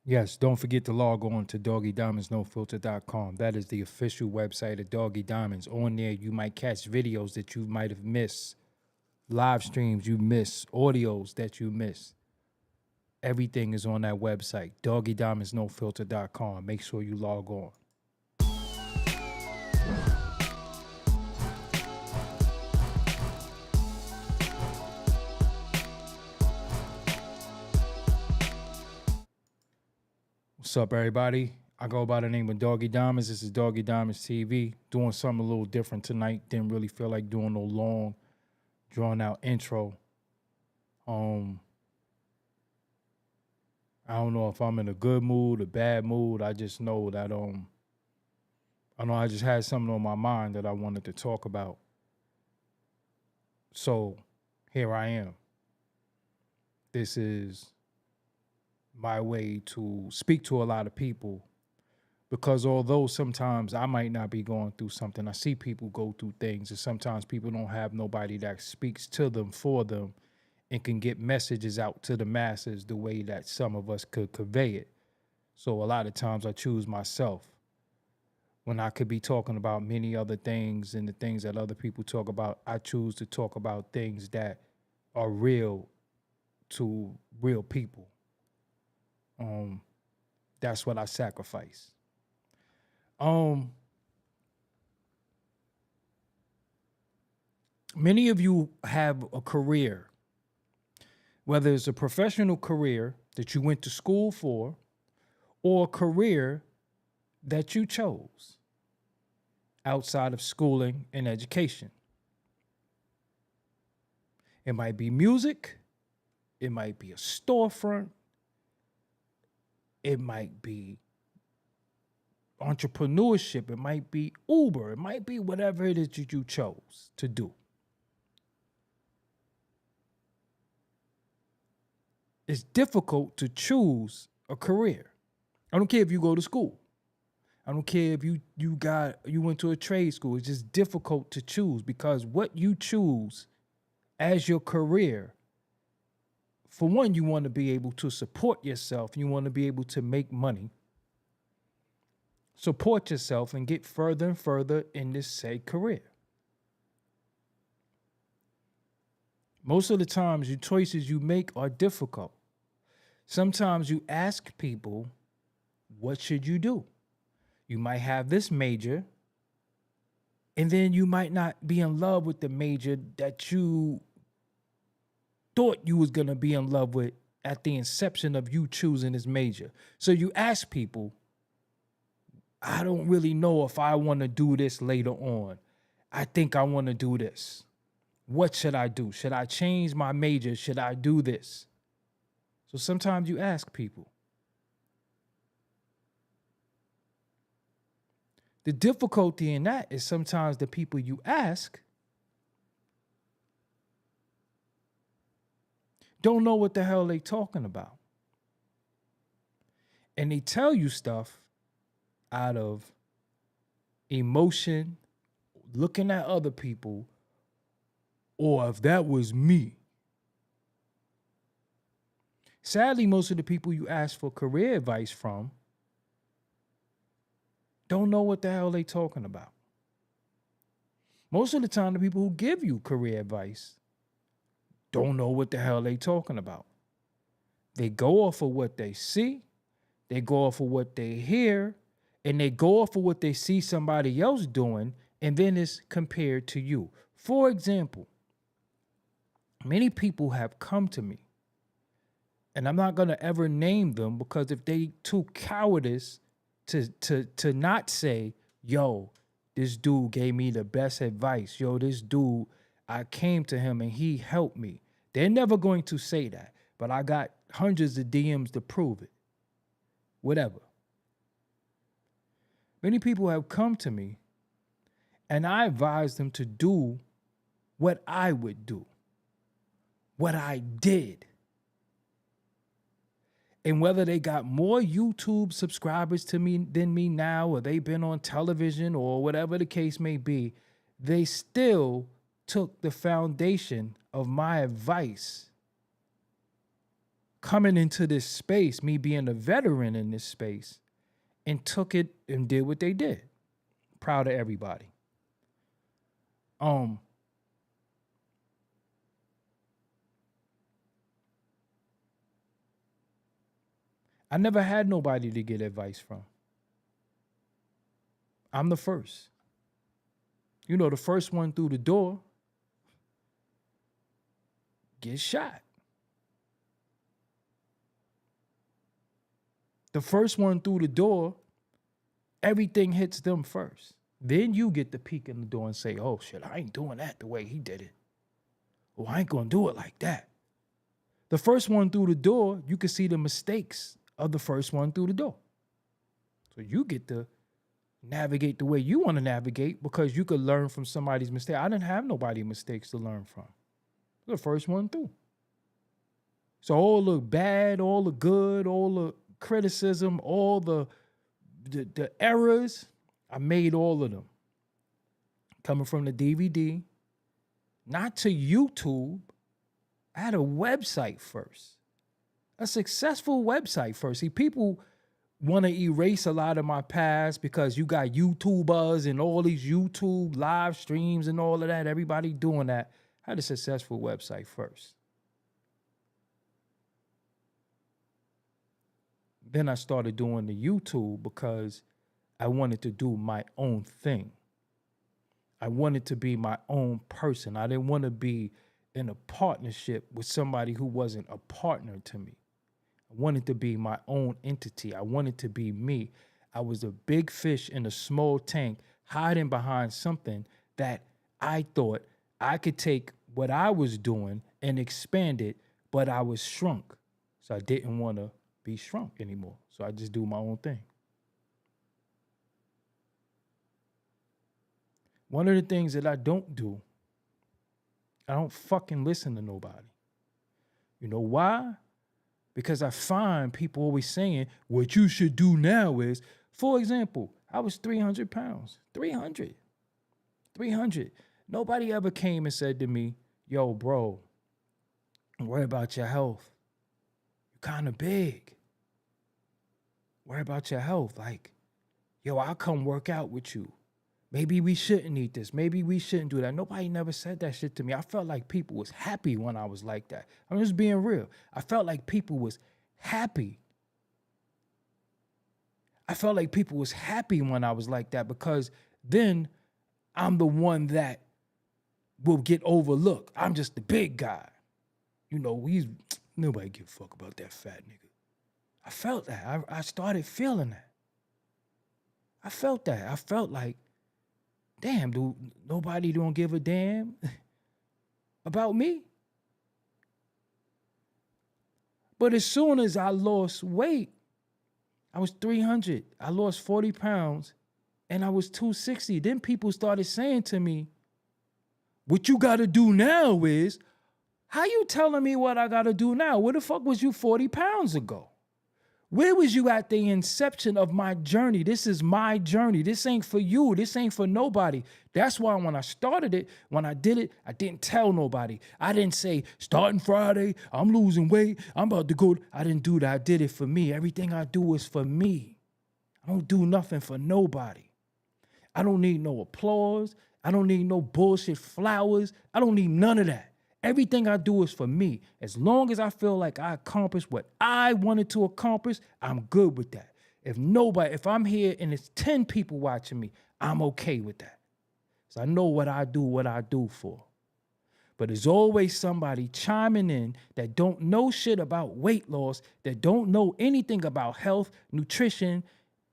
Yes, don't forget to log on to doggiediamondsnofilter.com. That is the official website of Doggie Diamonds. On there, you might catch videos that you might have missed, live streams you missed, audios that you missed. Everything is on that website, doggiediamondsnofilter.com. Make sure you log on. What's up, everybody? I go by the name of Doggie Diamonds. This is Doggie Diamonds TV. Doing something a little different tonight. Didn't really feel like doing no long, drawn out intro. I don't know if I'm in a good mood, a bad mood. I just know that I just had something on my mind that I wanted to talk about. So here I am. This is my way to speak to a lot of people, because although sometimes I might not be going through something, I see people go through things, and sometimes people don't have nobody that speaks to them for them and can get messages out to the masses the way that some of us could convey it. So a lot of times I choose myself when I could be talking about many other things and the things that other people talk about. I choose to talk about things that are real to real people. That's what I sacrifice. Many of you have a career, whether it's a professional career that you went to school for or a career that you chose outside of schooling and education. It might be music, it might be a storefront, it might be entrepreneurship, it might be Uber, it might be whatever it is that you chose to do. It's difficult to choose a career. I don't care if you go to school. I don't care if you went to a trade school. It's just difficult to choose, because what you choose as your career, for one, you want to be able to support yourself. You want to be able to make money, support yourself, and get further and further in this said career. Most of the times, your choices you make are difficult. Sometimes you ask people, what should you do? You might have this major, and then you might not be in love with the major that you thought you was going to be in love with at the inception of you choosing this major. So you ask people, I don't really know if I want to do this later on. I think I want to do this. What should I do? Should I change my major? Should I do this? So sometimes you ask people. The difficulty in that is sometimes the people you ask don't know what the hell they talking about. And they tell you stuff out of emotion, looking at other people, or if that was me. Sadly, most of the people you ask for career advice from don't know what the hell they talking about. Most of the time, the people who give you career advice don't know what the hell they talking about. They go off of what they see, they go off of what they hear, and they go off of what they see somebody else doing, and then it's compared to you. For example, many people have come to me, and I'm not going to ever name them, because if they too cowardice to not say, yo, this dude gave me the best advice. Yo, this dude, I came to him and he helped me. They're never going to say that, but I got hundreds of DMs to prove it. Whatever. Many people have come to me and I advised them to do what I would do, what I did. And whether they got more YouTube subscribers to me than me now, or they've been on television, or whatever the case may be, they still took the foundation of my advice coming into this space, me being a veteran in this space, and took it and did what they did. Proud of everybody. I never had nobody to get advice from. I'm the first. You know, the first one through the door gets shot. The first one through the door, everything hits them first. Then you get to peek in the door and say, oh shit, I ain't doing that the way he did it. Oh, I ain't gonna do it like that. The first one through the door, you can see the mistakes of the first one through the door. So you get to navigate the way you want to navigate because you could learn from somebody's mistake. I didn't have nobody's mistakes to learn from. The first one through. So all the bad, all the good, all the criticism, all the errors, I made all of them. Coming from the DVD, not to YouTube. I had a website first. A successful website first. See, people want to erase a lot of my past because you got YouTubers and all these YouTube live streams and all of that. Everybody doing that. I had a successful website first. Then I started doing the YouTube because I wanted to do my own thing. I wanted to be my own person. I didn't want to be in a partnership with somebody who wasn't a partner to me. I wanted to be my own entity. I wanted to be me. I was a big fish in a small tank hiding behind something that I thought I could take what I was doing and expand it, but I was shrunk. So I didn't want to be shrunk anymore. So I just do my own thing. One of the things that I don't do, I don't fucking listen to nobody. You know why? Because I find people always saying, what you should do now is, for example, I was 300 pounds. 300. Nobody ever came and said to me, yo, bro, worry about your health. You're kind of big. Worry about your health. Like, yo, I'll come work out with you. Maybe we shouldn't eat this. Maybe we shouldn't do that. Nobody never said that shit to me. I felt like people was happy when I was like that. I'm just being real. I felt like people was happy. I felt like people was happy when I was like that because then I'm the one that will get overlooked. I'm just the big guy. You know, nobody give a fuck about that fat nigga. I felt that. I started feeling that. I felt that. I felt like, damn, dude, nobody don't give a damn about me. But as soon as I lost weight, I was 300. I lost 40 pounds and I was 260. Then people started saying to me, what you got to do now is, how you telling me what I got to do now? Where the fuck was you 40 pounds ago? Where was you at the inception of my journey? This is my journey. This ain't for you. This ain't for nobody. That's why when I started it, when I did it, I didn't tell nobody. I didn't say, starting Friday, I'm losing weight. I'm about to go. I didn't do that. I did it for me. Everything I do is for me. I don't do nothing for nobody. I don't need no applause. I don't need no bullshit flowers. I don't need none of that. Everything I do is for me. As long as I feel like I accomplished what I wanted to accomplish, I'm good with that. If I'm here and it's 10 people watching me, I'm okay with that. So I know what I do for. But there's always somebody chiming in that don't know shit about weight loss, that don't know anything about health, nutrition,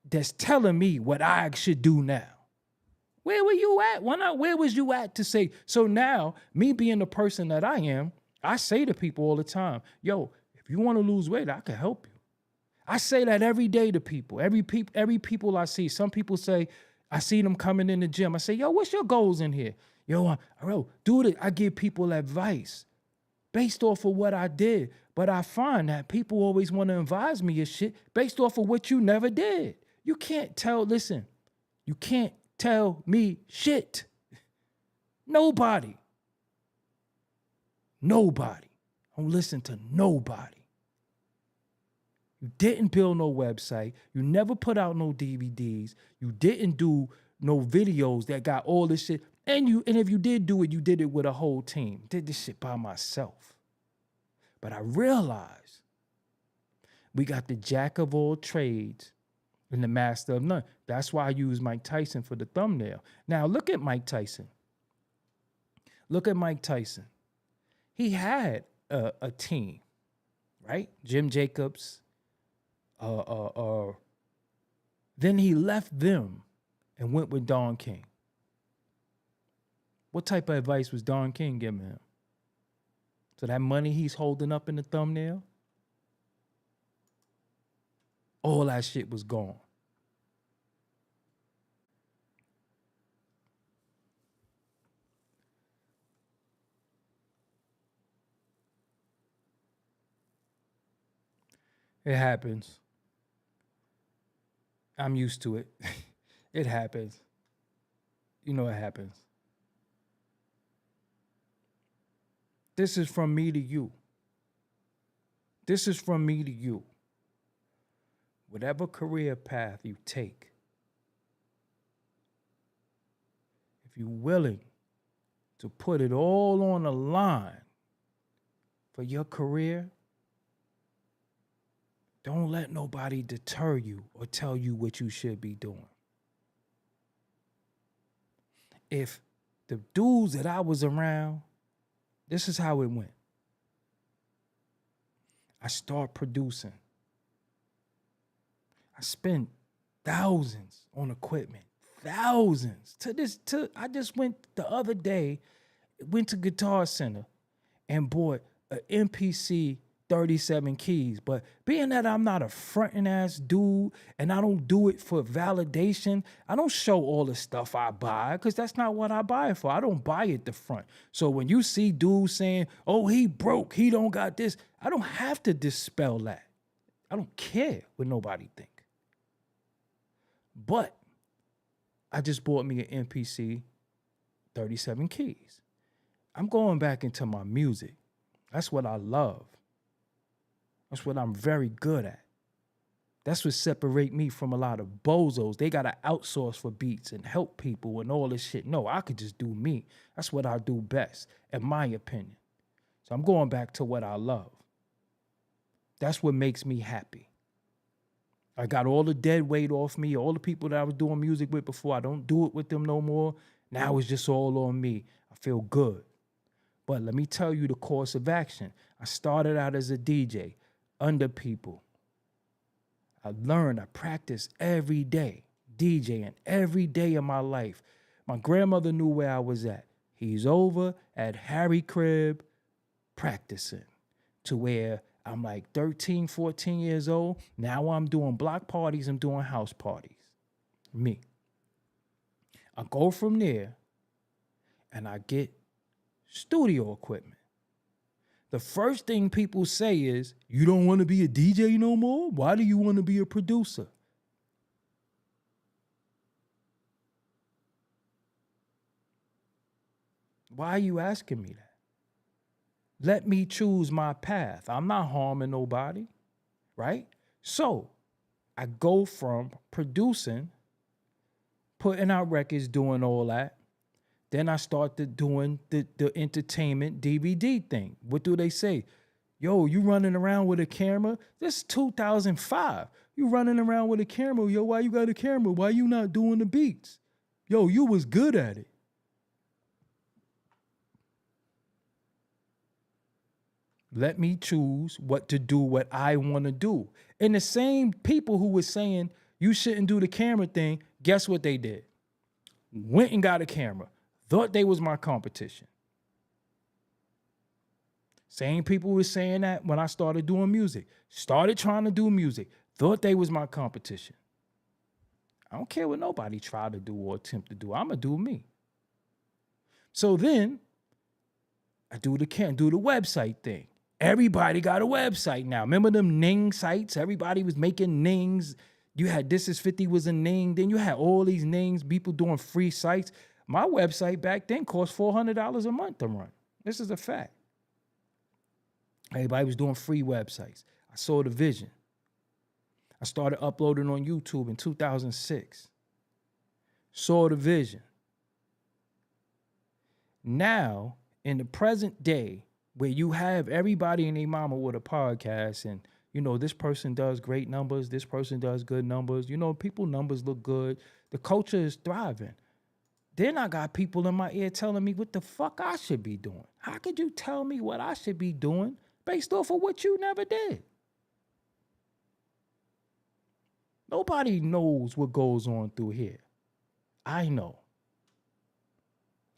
that's telling me what I should do now. Where were you at? Where was you at to say? So now, me being the person that I am, I say to people all the time, yo, if you want to lose weight, I can help you. I say that every day to people. Every people I see. Some people say, I see them coming in the gym. I say, yo, what's your goals in here? Yo, do it. I give people advice based off of what I did. But I find that people always want to advise me of shit based off of what you never did. You can't tell me shit. Nobody. Don't listen to nobody. You didn't build no website. You never put out no DVDs. You didn't do no videos that got all this shit. And if you did do it, you did it with a whole team. Did this shit by myself. But I realized we got the jack of all trades and the master of none. That's why I use Mike Tyson for the thumbnail. Now look at Mike Tyson. Look at Mike Tyson. He had a team, right? Jim Jacobs. Then he left them and went with Don King. What type of advice was Don King giving him? So that money he's holding up in the thumbnail, all that shit was gone. It happens. I'm used to it. It happens. You know it happens. This is from me to you. This is from me to you. Whatever career path you take, if you're willing to put it all on the line for your career, don't let nobody deter you or tell you what you should be doing. If the dudes that I was around, this is how it went. I start producing. I spent thousands on equipment. Thousands. I just went the other day, went to Guitar Center and bought an MPC 37 keys. But being that I'm not a fronting ass dude and I don't do it for validation, I don't show all the stuff I buy because that's not what I buy it for. I don't buy it the front. So when you see dudes saying, oh, he broke, he don't got this, I don't have to dispel that. I don't care what nobody think. But I just bought me an MPC 37 keys. I'm going back into my music. That's what I love. That's what I'm very good at. That's what separate me from a lot of bozos. They got to outsource for beats and help people and all this shit. No, I could just do me. That's what I do best, in my opinion. So I'm going back to what I love. That's what makes me happy. I got all the dead weight off me. All the people that I was doing music with before, I don't do it with them no more. Now it's just all on me. I feel good. But let me tell you the course of action. I started out as a DJ under people. I learned, I practiced every day, DJing every day of my life. My grandmother knew where I was at. He's over at Harry crib practicing to where I'm like 13, 14 years old. Now I'm doing block parties, I'm doing house parties. Me. I go from there and I get studio equipment. The first thing people say is, you don't want to be a DJ no more? Why do you want to be a producer? Why are you asking me that? Let me choose my path. I'm not harming nobody, right? So I go from producing, putting out records, doing all that. Then I started doing the entertainment DVD thing. What do they say? Yo, you running around with a camera? This is 2005. You running around with a camera. Yo, why you got a camera? Why you not doing the beats? Yo, you was good at it. Let me choose what to do, what I want to do. And the same people who were saying you shouldn't do the camera thing, guess what they did? Went and got a camera. Thought they was my competition. Same people were saying that when I started doing music. Started trying to do music. Thought they was my competition. I don't care what nobody try to do or attempt to do. I'm going to do me. So then I do the website thing. Everybody got a website now. Remember them Ning sites? Everybody was making Nings. You had This Is 50 was a Ning. Then you had all these Nings, people doing free sites. My website back then cost $400 a month to run. This is a fact. Everybody was doing free websites. I saw the vision. I started uploading on YouTube in 2006. Saw the vision. Now, in the present day, where you have everybody and their mama with a podcast, and this person does great numbers, this person does good numbers, people numbers look good, the culture is thriving. Then I got people in my ear telling me what the fuck I should be doing. How could you tell me what I should be doing based off of what you never did? Nobody knows what goes on through here. I know.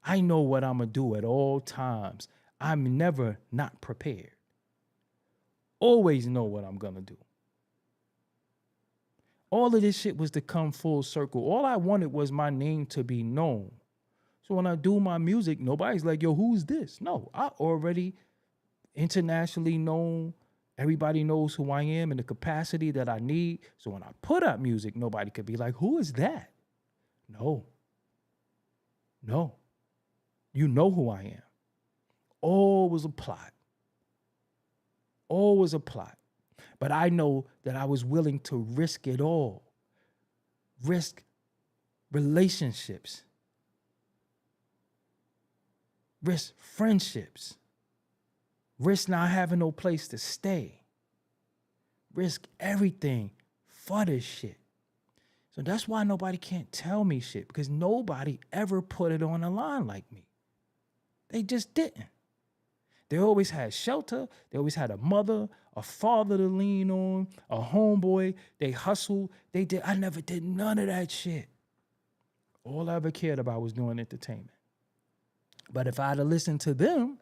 I know what I'm going to do at all times. I'm never not prepared. Always know what I'm going to do. All of this shit was to come full circle. All I wanted was my name to be known. So when I do my music, nobody's like, yo, who's this? No, I already internationally known. Everybody knows who I am and the capacity that I need. So when I put out music, nobody could be like, who is that? No. You know who I am. All was a plot. All was a plot. But I know that I was willing to risk it all. Risk relationships. Risk friendships. Risk not having no place to stay. Risk everything for this shit. So that's why nobody can't tell me shit, because nobody ever put it on the line like me. They just didn't. They always had shelter. They always had a mother, a father to lean on, a homeboy. They hustled. I never did none of that shit. All I ever cared about was doing entertainment. But if I had to listen to them,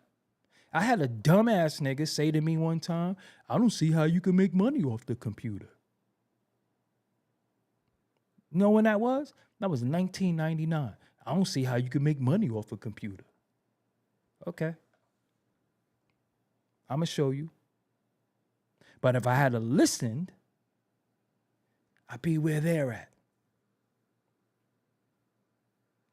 I had a dumbass nigga say to me one time, I don't see how you can make money off the computer. You know when that was? That was 1999. I don't see how you can make money off a computer. Okay. I'm going to show you. But if I had listened, I'd be where they're at.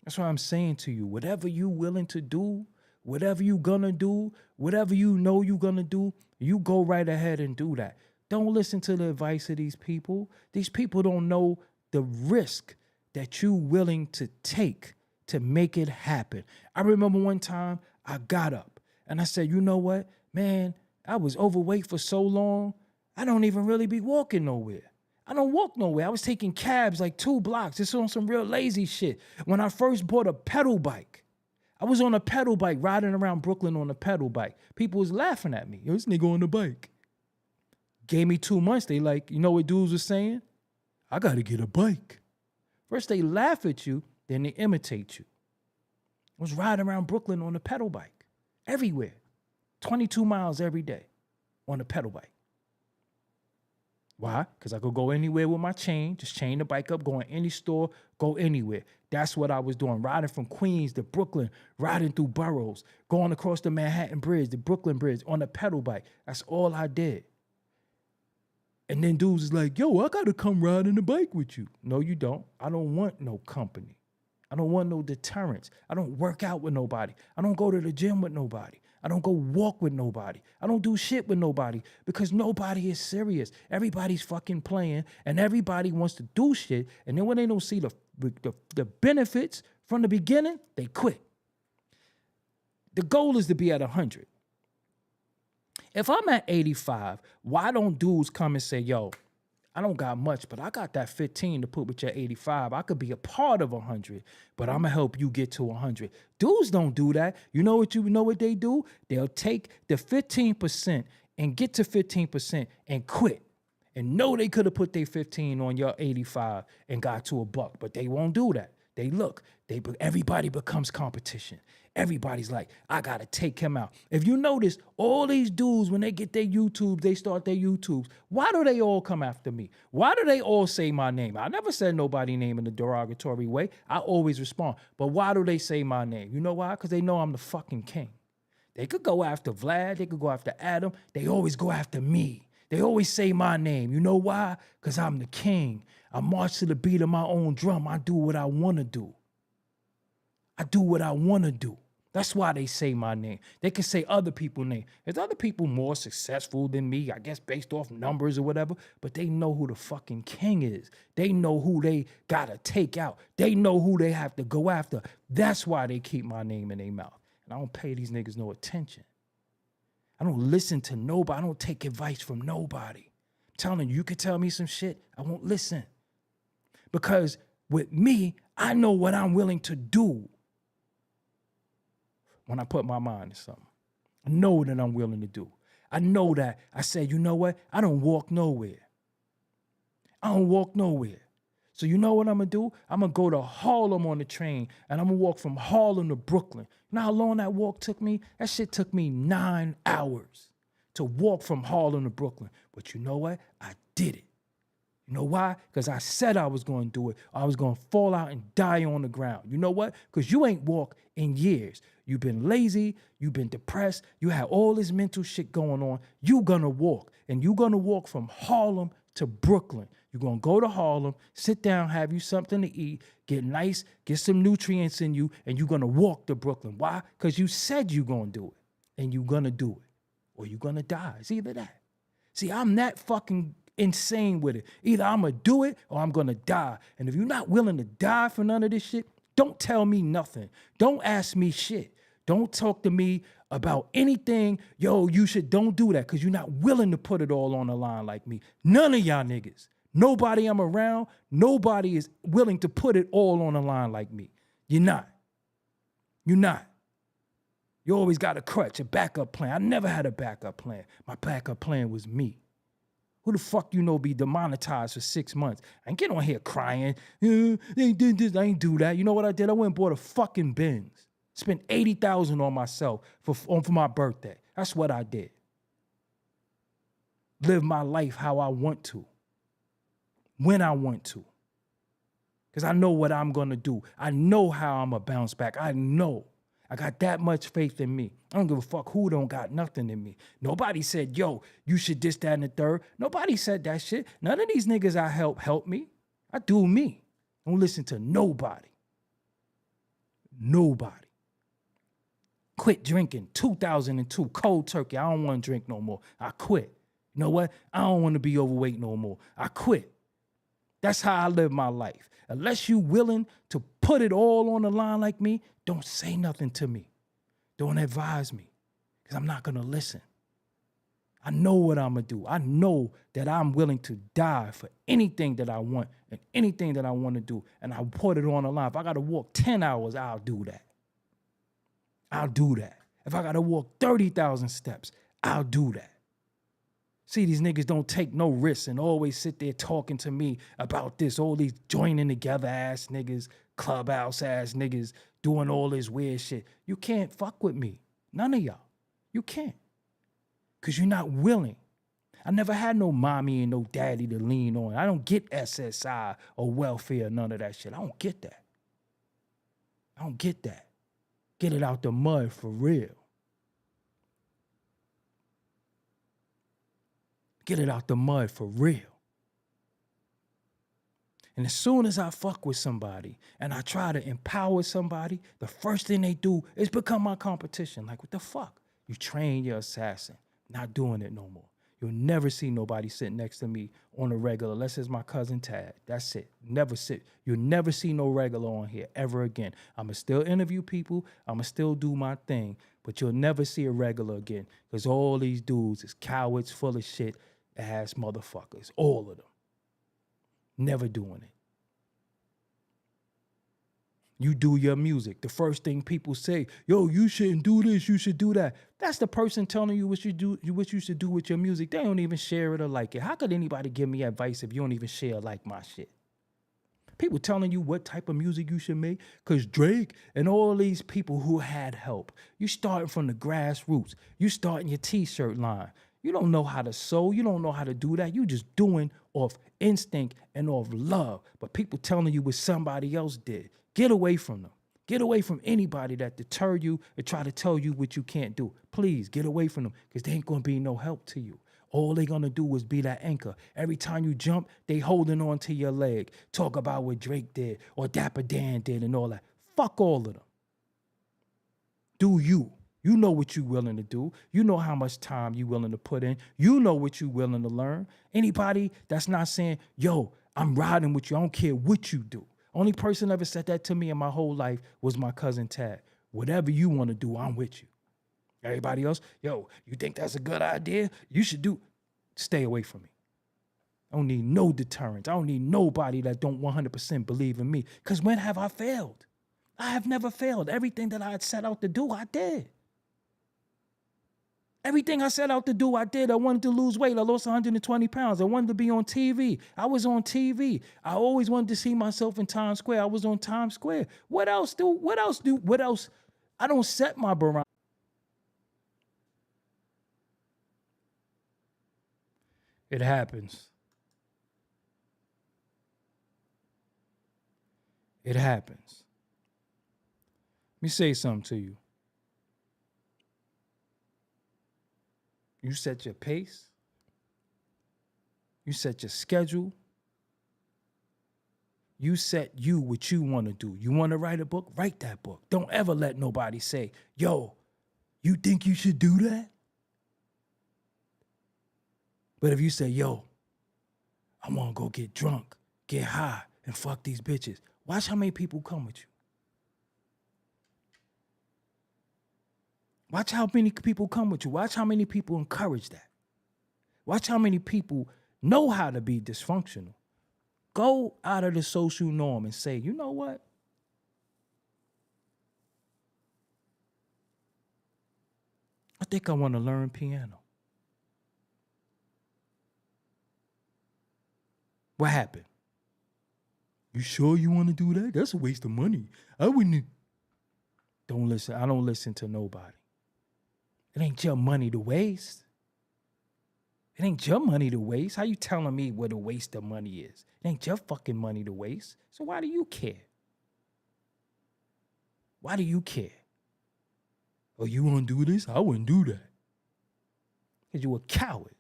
That's what I'm saying to you. Whatever you willing to do, whatever you gonna do, whatever you know you gonna do, you go right ahead and do that. Don't listen to the advice of these people. These people don't know the risk that you willing to take to make it happen. I remember one time I got up and I said, you know what, man, I was overweight for so long, I don't even really be walking nowhere. I don't walk nowhere. I was taking cabs like 2 blocks. Just on some real lazy shit. When I first bought a pedal bike, I was on a pedal bike riding around Brooklyn on a pedal bike. People was laughing at me. Yo, this nigga on the bike. Gave me 2 months. They like, you know what dudes was saying? I got to get a bike. First they laugh at you, then they imitate you. I was riding around Brooklyn on a pedal bike. Everywhere. 22 miles every day on a pedal bike. Why? Because I could go anywhere with my chain, just chain the bike up, go in any store, go anywhere. That's what I was doing, riding from Queens to Brooklyn, riding through boroughs, going across the Manhattan Bridge, the Brooklyn Bridge on a pedal bike. That's all I did. And then dudes is like, yo, I got to come riding the bike with you. No, you don't. I don't want no company. I don't want no deterrence. I don't work out with nobody. I don't go to the gym with nobody. I don't go walk with nobody. I don't do shit with nobody because nobody is serious. Everybody's fucking playing and everybody wants to do shit. And then when they don't see the benefits from the beginning, they quit. The goal is to be at 100. If I'm at 85, why don't dudes come and say, yo, I don't got much, but I got that 15 to put with your 85. I could be a part of 100, but I'm going to help you get to 100. Dudes don't do that. You know what they do? They'll take the 15% and get to 15% and quit. And know they could have put their 15 on your 85 and got to $1, but they won't do that. Everybody becomes competition. Everybody's like, I got to take him out. If you notice, all these dudes, when they get their YouTubes, they start their YouTubes. Why do they all come after me? Why do they all say my name? I never said nobody's name in a derogatory way. I always respond. But why do they say my name? You know why? Because they know I'm the fucking king. They could go after Vlad. They could go after Adam. They always go after me. They always say my name. You know why? Because I'm the king. I march to the beat of my own drum. I do what I want to do. I do what I want to do. That's why they say my name. They can say other people's name. There's other people more successful than me, I guess based off numbers or whatever, but they know who the fucking king is. They know who they gotta take out. They know who they have to go after. That's why they keep my name in their mouth. And I don't pay these niggas no attention. I don't listen to nobody. I don't take advice from nobody. I'm telling you, you can tell me some shit, I won't listen. Because with me, I know what I'm willing to do. When I put my mind to something, I know that I'm willing to do. I know that I said, you know what? I don't walk nowhere. I don't walk nowhere. So you know what I'm going to do? I'm going to go to Harlem on the train, and I'm going to walk from Harlem to Brooklyn. You know how long that walk took me? That shit took me 9 hours to walk from Harlem to Brooklyn. But you know what? I did it. You know why? Because I said I was going to do it. I was going to fall out and die on the ground. You know what? Because you ain't walked in years. You've been lazy. You've been depressed. You have all this mental shit going on. You're going to walk. And you're going to walk from Harlem to Brooklyn. You're going to go to Harlem, sit down, have you something to eat, get nice, get some nutrients in you, and you're going to walk to Brooklyn. Why? Because you said you're going to do it. And you're going to do it. Or you're going to die. It's either that. See, I'm that fucking insane with it. Either I'm going to do it or I'm going to die. And if you're not willing to die for none of this shit, don't tell me nothing. Don't ask me shit. Don't talk to me about anything. Yo, don't do that because you're not willing to put it all on the line like me. None of y'all niggas. Nobody I'm around, nobody is willing to put it all on the line like me. You're not. You're not. You always got a crutch, a backup plan. I never had a backup plan. My backup plan was me. Who the fuck you know be demonetized for 6 months? I ain't get on here crying. They did this. I ain't do that. You know what I did? I went and bought a fucking Benz. Spent $80,000 on myself for my birthday. That's what I did. Live my life how I want to. When I want to. Because I know what I'm going to do. I know how I'm going to bounce back. I know. I got that much faith in me. I don't give a fuck who don't got nothing in me. Nobody said, yo, you should this, that, and the third. Nobody said that shit. None of these niggas I help me. I do me. Don't listen to nobody. Nobody. Quit drinking. 2002, cold turkey. I don't want to drink no more. I quit. You know what? I don't want to be overweight no more. I quit. That's how I live my life. Unless you willing to put it all on the line like me, don't say nothing to me. Don't advise me, because I'm not going to listen. I know what I'm going to do. I know that I'm willing to die for anything that I want and anything that I want to do, and I'll put it on the line. If I got to walk 10 hours, I'll do that. I'll do that. If I got to walk 30,000 steps, I'll do that. See, these niggas don't take no risks and always sit there talking to me about this. All these joining together ass niggas, clubhouse ass niggas, doing all this weird shit. You can't fuck with me. None of y'all. You can't. Because you're not willing. I never had no mommy and no daddy to lean on. I don't get SSI or welfare, none of that shit. I don't get that. I don't get that. Get it out the mud for real. Get it out the mud for real. And as soon as I fuck with somebody and I try to empower somebody, the first thing they do is become my competition. Like, what the fuck? You train your assassin. Not doing it no more. You'll never see nobody sit next to me on a regular, unless it's my cousin Tad. That's it. Never sit. You'll never see no regular on here ever again. I'ma still interview people. I'ma still do my thing. But you'll never see a regular again. Because all these dudes is cowards, full of shit, ass motherfuckers. All of them. Never doing it. You do your music. The first thing people say, yo, you shouldn't do this, you should do that. That's the person telling you what you should do with your music. They don't even share it or like it. How could anybody give me advice if you don't even share or like my shit? People telling you what type of music you should make. Because Drake and all these people who had help. You starting from the grassroots. You starting your t-shirt line. You don't know how to sew. You don't know how to do that. You just doing off instinct and off love. But people telling you what somebody else did. Get away from them. Get away from anybody that deter you and try to tell you what you can't do. Please get away from them, because they ain't going to be no help to you. All they going to do is be that anchor. Every time you jump, they holding on to your leg. Talk about what Drake did or Dapper Dan did and all that. Fuck all of them. Do you. You know what you're willing to do. You know how much time you're willing to put in. You know what you're willing to learn. Anybody that's not saying, yo, I'm riding with you. I don't care what you do. Only person ever said that to me in my whole life was my cousin Tad. Whatever you want to do, I'm with you. Everybody else, yo, you think that's a good idea? You should do. Stay away from me. I don't need no deterrence. I don't need nobody that don't 100% believe in me. Because when have I failed? I have never failed. Everything that I had set out to do, I did. Everything I set out to do, I did. I wanted to lose weight. I lost 120 pounds. I wanted to be on TV. I was on TV. I always wanted to see myself in Times Square. I was on Times Square. What else? I don't set my barometer. It happens. It happens. Let me say something to you. You set your pace. You set your schedule. You set what you want to do. You want to write a book? Write that book. Don't ever let nobody say, yo, you think you should do that? But if you say, yo, I want to go get drunk, get high, and fuck these bitches, watch how many people come with you. Watch how many people come with you. Watch how many people encourage that. Watch how many people know how to be dysfunctional. Go out of the social norm and say, you know what? I think I want to learn piano. What happened? You sure you want to do that? That's a waste of money. I wouldn't. Don't listen. I don't listen to nobody. It ain't your money to waste. It ain't your money to waste. How you telling me what a waste of money is? It ain't your fucking money to waste. So why do you care? Why do you care? Oh, you want to do this? I wouldn't do that. Because you a coward.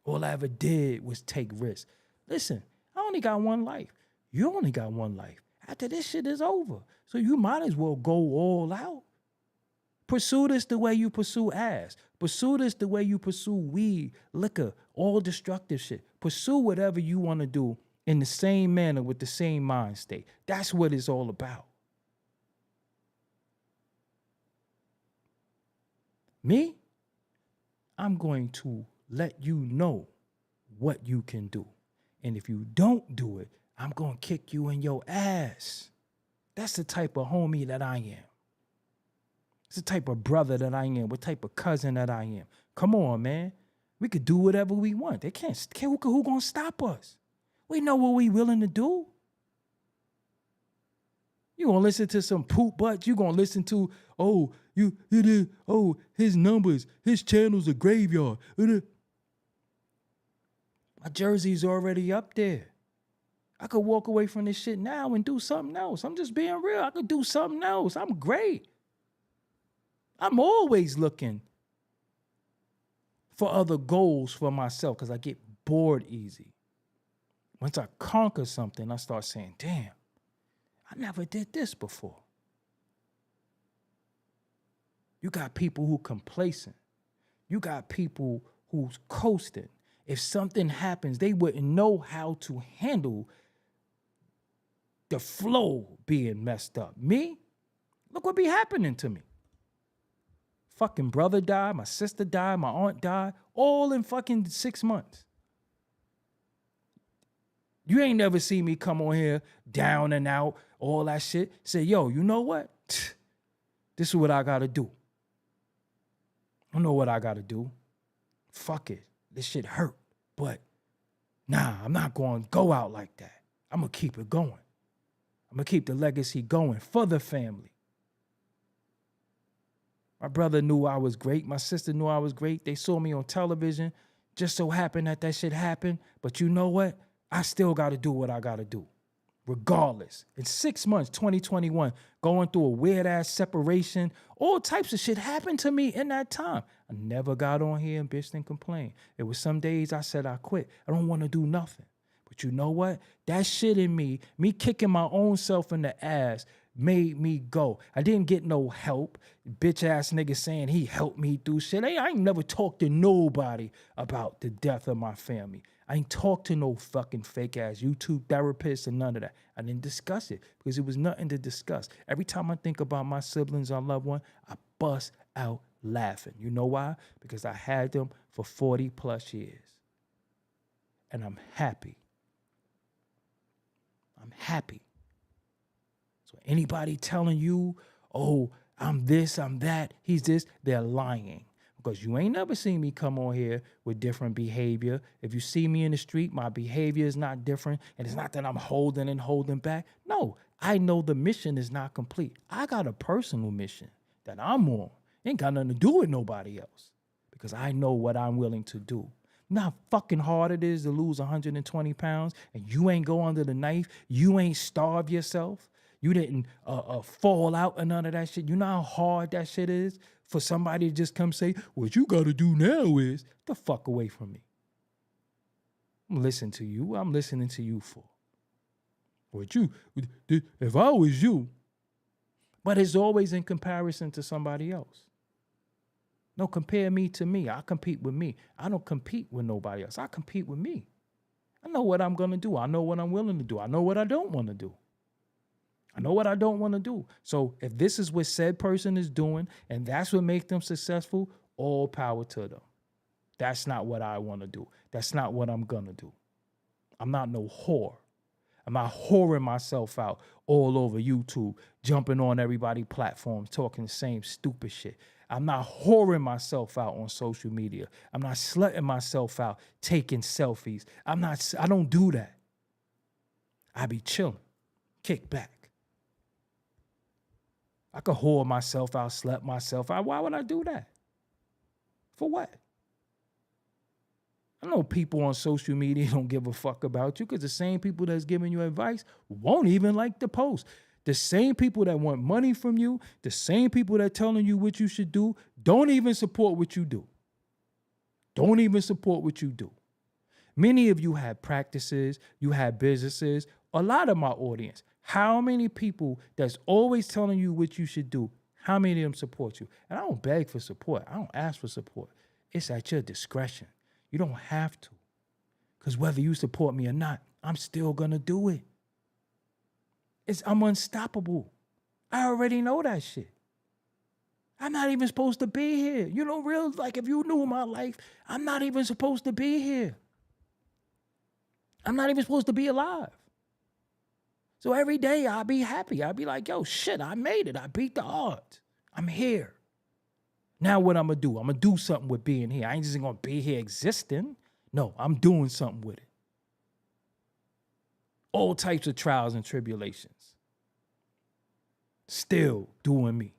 All I ever did was take risks. Listen, I only got one life. You only got one life. After this shit is over. So you might as well go all out. Pursue this the way you pursue ass. Pursue this the way you pursue weed, liquor, all destructive shit. Pursue whatever you want to do in the same manner with the same mind state. That's what it's all about. Me, I'm going to let you know what you can do. And if you don't do it, I'm going to kick you in your ass. That's the type of homie that I am. It's the type of brother that I am. What type of cousin that I am. Come on, man. We could do whatever we want. They can't who gonna stop us? We know what we willing to do. You gonna listen to some poop butts. You gonna listen to, his numbers, his channel's a graveyard. My jersey's already up there. I could walk away from this shit now and do something else. I'm just being real. I could do something else. I'm great. I'm always looking for other goals for myself because I get bored easy. Once I conquer something, I start saying, damn, I never did this before. You got people who complacent. You got people who's coasting. If something happens, they wouldn't know how to handle the flow being messed up. Me? Look what be happening to me. Fucking brother died, my sister died, my aunt died, all in fucking 6 months. You ain't never seen me come on here down and out, all that shit. Say, yo, you know what? This is what I gotta do. I know what I gotta do. Fuck it. This shit hurt. But nah, I'm not gonna go out like that. I'm gonna keep it going. I'm gonna keep the legacy going for the family. My brother knew I was great. My sister knew I was great. They saw me on television. Just so happened that shit happened. But you know what? I still got to do what I got to do. Regardless. In 6 months, 2021, going through a weird-ass separation, all types of shit happened to me in that time. I never got on here and bitched and complained. It was some days I said I quit. I don't want to do nothing. But you know what? That shit in me kicking my own self in the ass, made me go. I didn't get no help. Bitch ass nigga saying he helped me through shit. Hey, I ain't never talked to nobody about the death of my family. I ain't talked to no fucking fake ass YouTube therapist and none of that. I didn't discuss it because it was nothing to discuss. Every time I think about my siblings or loved one, I bust out laughing. You know why? Because I had them for 40 plus years. And I'm happy. I'm happy. So anybody telling you, oh, I'm this, I'm that, he's this, they're lying. Because you ain't never seen me come on here with different behavior. If you see me in the street, my behavior is not different. And it's not that I'm holding back. No, I know the mission is not complete. I got a personal mission that I'm on. Ain't got nothing to do with nobody else. Because I know what I'm willing to do. You know how fucking hard it is to lose 120 pounds and you ain't go under the knife. You ain't starve yourself. You didn't fall out and none of that shit. You know how hard that shit is for somebody to just come say, what you got to do now is the fuck away from me. I'm listening to you. I'm listening to you for. What you, if I was you. But it's always in comparison to somebody else. No, compare me to me. I compete with me. I don't compete with nobody else. I compete with me. I know what I'm going to do. I know what I'm willing to do. I know what I don't want to do. I know what I don't want to do. So if this is what said person is doing and that's what makes them successful, all power to them. That's not what I want to do. That's not what I'm going to do. I'm not no whore. I'm not whoring myself out all over YouTube, jumping on everybody's platforms, talking the same stupid shit. I'm not whoring myself out on social media. I'm not slutting myself out, taking selfies. I don't do that. I be chilling, kick back. I could whore myself out, slut myself out. Why would I do that? For what? I know people on social media don't give a fuck about you because the same people that's giving you advice won't even like the post. The same people that want money from you, the same people that telling you what you should do, don't even support what you do. Don't even support what you do. Many of you have practices, you have businesses, a lot of my audience. How many people that's always telling you what you should do, how many of them support you? And I don't beg for support. I don't ask for support. It's at your discretion. You don't have to. Because whether you support me or not, I'm still going to do it. I'm unstoppable. I already know that shit. I'm not even supposed to be here. You know, like if you knew my life, I'm not even supposed to be here. I'm not even supposed to be alive. So every day I'll be happy. I'll be like, yo, shit, I made it. I beat the odds. I'm here. Now what I'm going to do? I'm going to do something with being here. I ain't just going to be here existing. No, I'm doing something with it. All types of trials and tribulations. Still doing me.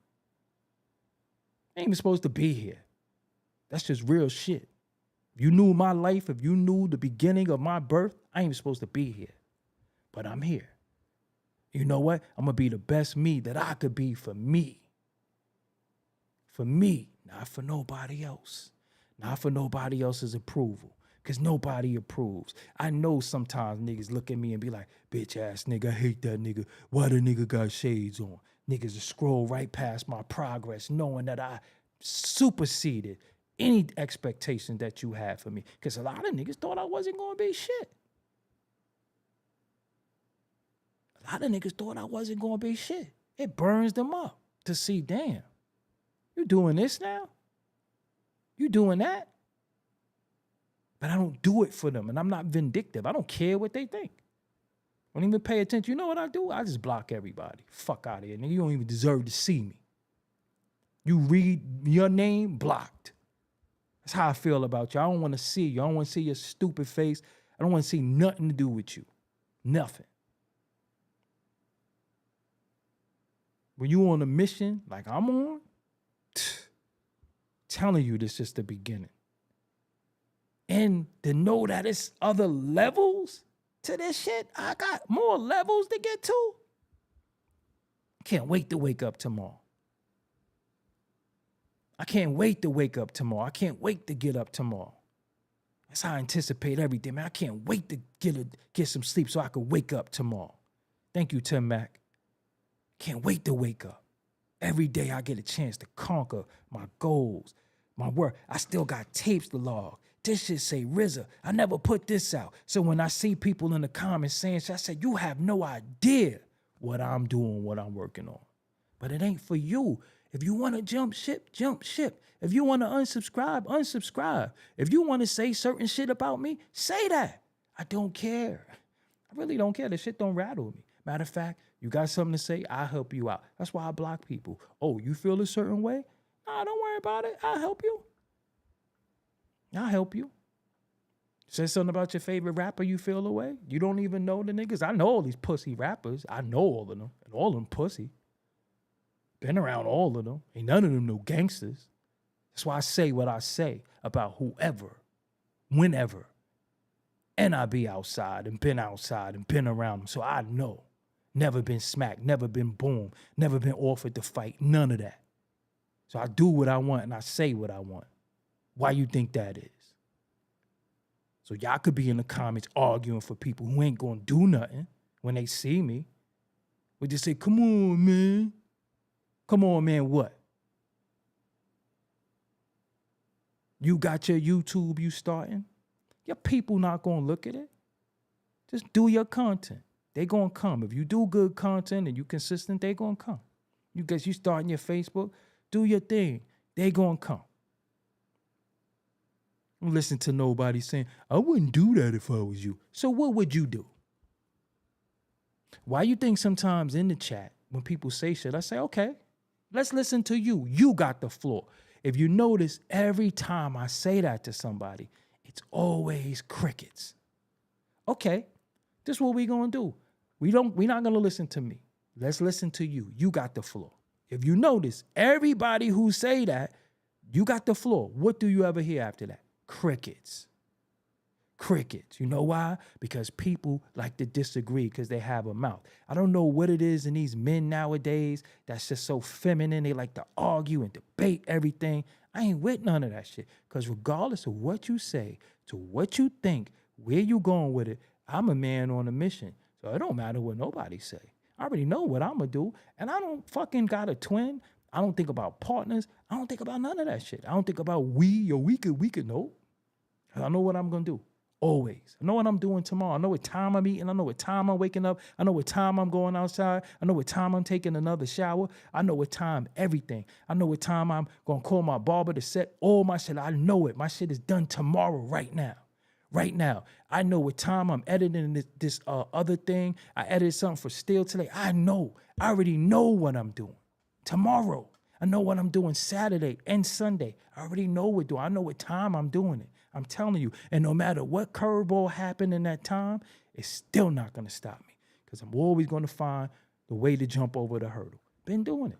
I ain't even supposed to be here. That's just real shit. If you knew my life, if you knew the beginning of my birth, I ain't even supposed to be here. But I'm here. You know what? I'm going to be the best me that I could be for me. For me, not for nobody else. Not for nobody else's approval. Because nobody approves. I know sometimes niggas look at me and be like, bitch ass nigga, I hate that nigga. Why the nigga got shades on? Niggas will scroll right past my progress knowing that I superseded any expectation that you had for me. Because a lot of niggas thought I wasn't going to be shit. A lot of niggas thought I wasn't going to be shit. It burns them up to see, damn, you doing this now? You doing that? But I don't do it for them, and I'm not vindictive. I don't care what they think. I don't even pay attention. You know what I do? I just block everybody. Fuck out of here, nigga. You don't even deserve to see me. You read your name, blocked. That's how I feel about you. I don't want to see you. I don't want to see your stupid face. I don't want to see nothing to do with you. Nothing. When you on a mission like I'm on, telling you this is the beginning. And to know that it's other levels to this shit, I got more levels to get to. Can't wait to wake up tomorrow. I can't wait to wake up tomorrow. I can't wait to get up tomorrow. That's how I anticipate everything, man. I can't wait to get some sleep so I can wake up tomorrow. Thank you, Tim Mac. Can't wait to wake up. Every day I get a chance to conquer my goals, my work. I still got tapes to log. This shit say RZA. I never put this out. So when I see people in the comments saying shit, I say, you have no idea what I'm doing, what I'm working on. But it ain't for you. If you want to jump ship, jump ship. If you want to unsubscribe, unsubscribe. If you want to say certain shit about me, say that. I don't care. I really don't care. This shit don't rattle me. Matter of fact, you got something to say, I'll help you out. That's why I block people. Oh, you feel a certain way? Nah, don't worry about it. I'll help you. I'll help you. Say something about your favorite rapper, you feel away. You don't even know the niggas. I know all these pussy rappers. I know all of them. And all of them pussy. Been around all of them. Ain't none of them no gangsters. That's why I say what I say about whoever, whenever. And I be outside and been around them. So I know. Never been smacked, never been boomed, never been offered to fight, none of that. So I do what I want and I say what I want. Why you think that is? So y'all could be in the comments arguing for people who ain't gonna do nothing when they see me. We just say, come on, man. Come on, man, what? You got your YouTube you starting? Your people not gonna look at it. Just do your content. They gonna come. If you do good content and you consistent, they gonna come. You starting your Facebook, do your thing. They gonna come. Don't listen to nobody saying, I wouldn't do that if I was you. So what would you do? Why you think sometimes in the chat, when people say shit, I say, okay, let's listen to you. You got the floor. If you notice, every time I say that to somebody, it's always crickets. Okay, this is what we gonna do. We're not gonna listen to me. Let's listen to you. You got the floor. If you notice, everybody who say that, you got the floor. What do you ever hear after that? Crickets. Crickets. You know why? Because people like to disagree because they have a mouth. I don't know what it is in these men nowadays that's just so feminine. They like to argue and debate everything. I ain't with none of that shit. Because regardless of what you say, to what you think, where you going with it, I'm a man on a mission. So it don't matter what nobody say. I already know what I'm going to do. And I don't fucking got a twin. I don't think about partners. I don't think about none of that shit. I don't think about we could. No. I know what I'm going to do. Always. I know what I'm doing tomorrow. I know what time I'm eating. I know what time I'm waking up. I know what time I'm going outside. I know what time I'm taking another shower. I know what time everything. I know what time I'm going to call my barber to set all my shit. I know it. My shit is done tomorrow right now. Right now, I know what time I'm editing this other thing. I edited something for Steel today. I know. I already know what I'm doing. Tomorrow, I know what I'm doing Saturday and Sunday. I already know what I know what time I'm doing it. I'm telling you. And no matter what curveball happened in that time, it's still not going to stop me because I'm always going to find the way to jump over the hurdle. Been doing it.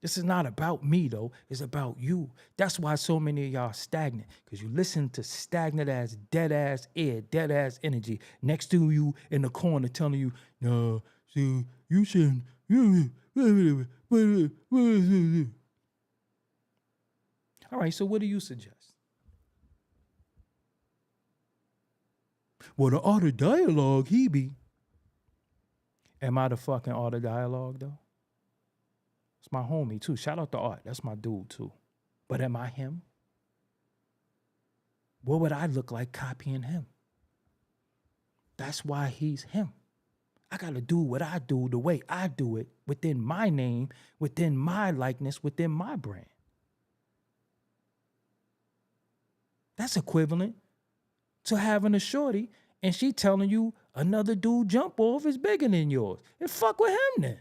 This is not about me, though. It's about you. That's why so many of y'all are stagnant, because you listen to stagnant-ass, dead-ass air, dead-ass energy next to you in the corner telling you, no, see, you shouldn't. All right, so what do you suggest? Well, the art of dialogue, he be. Am I the fucking art of dialogue, though? It's my homie, too. Shout out to Art. That's my dude, too. But am I him? What would I look like copying him? That's why he's him. I got to do what I do the way I do it within my name, within my likeness, within my brand. That's equivalent to having a shorty and she telling you another dude jump off is bigger than yours. And fuck with him then.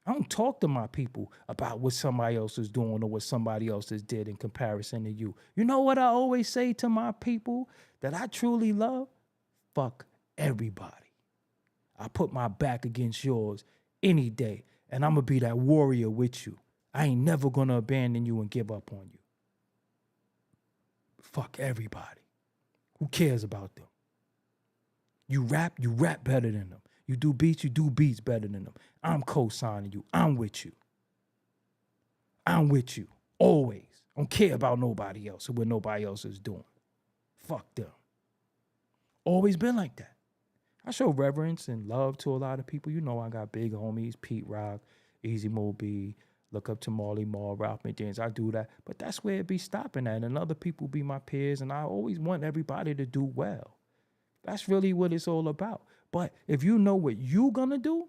I don't talk to my people about what somebody else is doing or what somebody else has did in comparison to you. You know what I always say to my people that I truly love? Fuck everybody. I put my back against yours any day, and I'm going to be that warrior with you. I ain't never going to abandon you and give up on you. Fuck everybody. Who cares about them? You rap better than them. You do beats better than them. I'm co-signing you. I'm with you. I'm with you. Always. Don't care about nobody else or what nobody else is doing. Fuck them. Always been like that. I show reverence and love to a lot of people. You know, I got big homies, Pete Rock, Easy Mo B, look up to Marley Marl, Ralph McDaniels. I do that. But that's where it be stopping at. And other people be my peers. And I always want everybody to do well. That's really what it's all about. But if you know what you gonna do,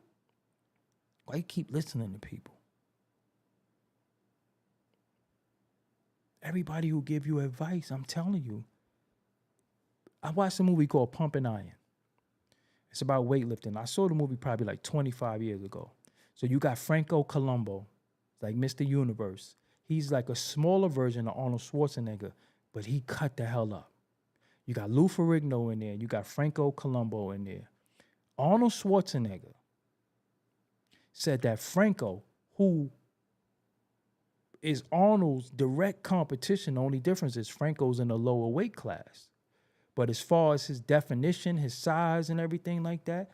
why you keep listening to people? Everybody who give you advice, I'm telling you. I watched a movie called Pumping Iron. It's about weightlifting. I saw the movie probably like 25 years ago. So you got Franco Columbo, like Mr. Universe. He's like a smaller version of Arnold Schwarzenegger, but he cut the hell up. You got Lou Ferrigno in there. You got Franco Columbo in there. Arnold Schwarzenegger said that Franco, who is Arnold's direct competition, the only difference is Franco's in a lower weight class. But as far as his definition, his size and everything like that,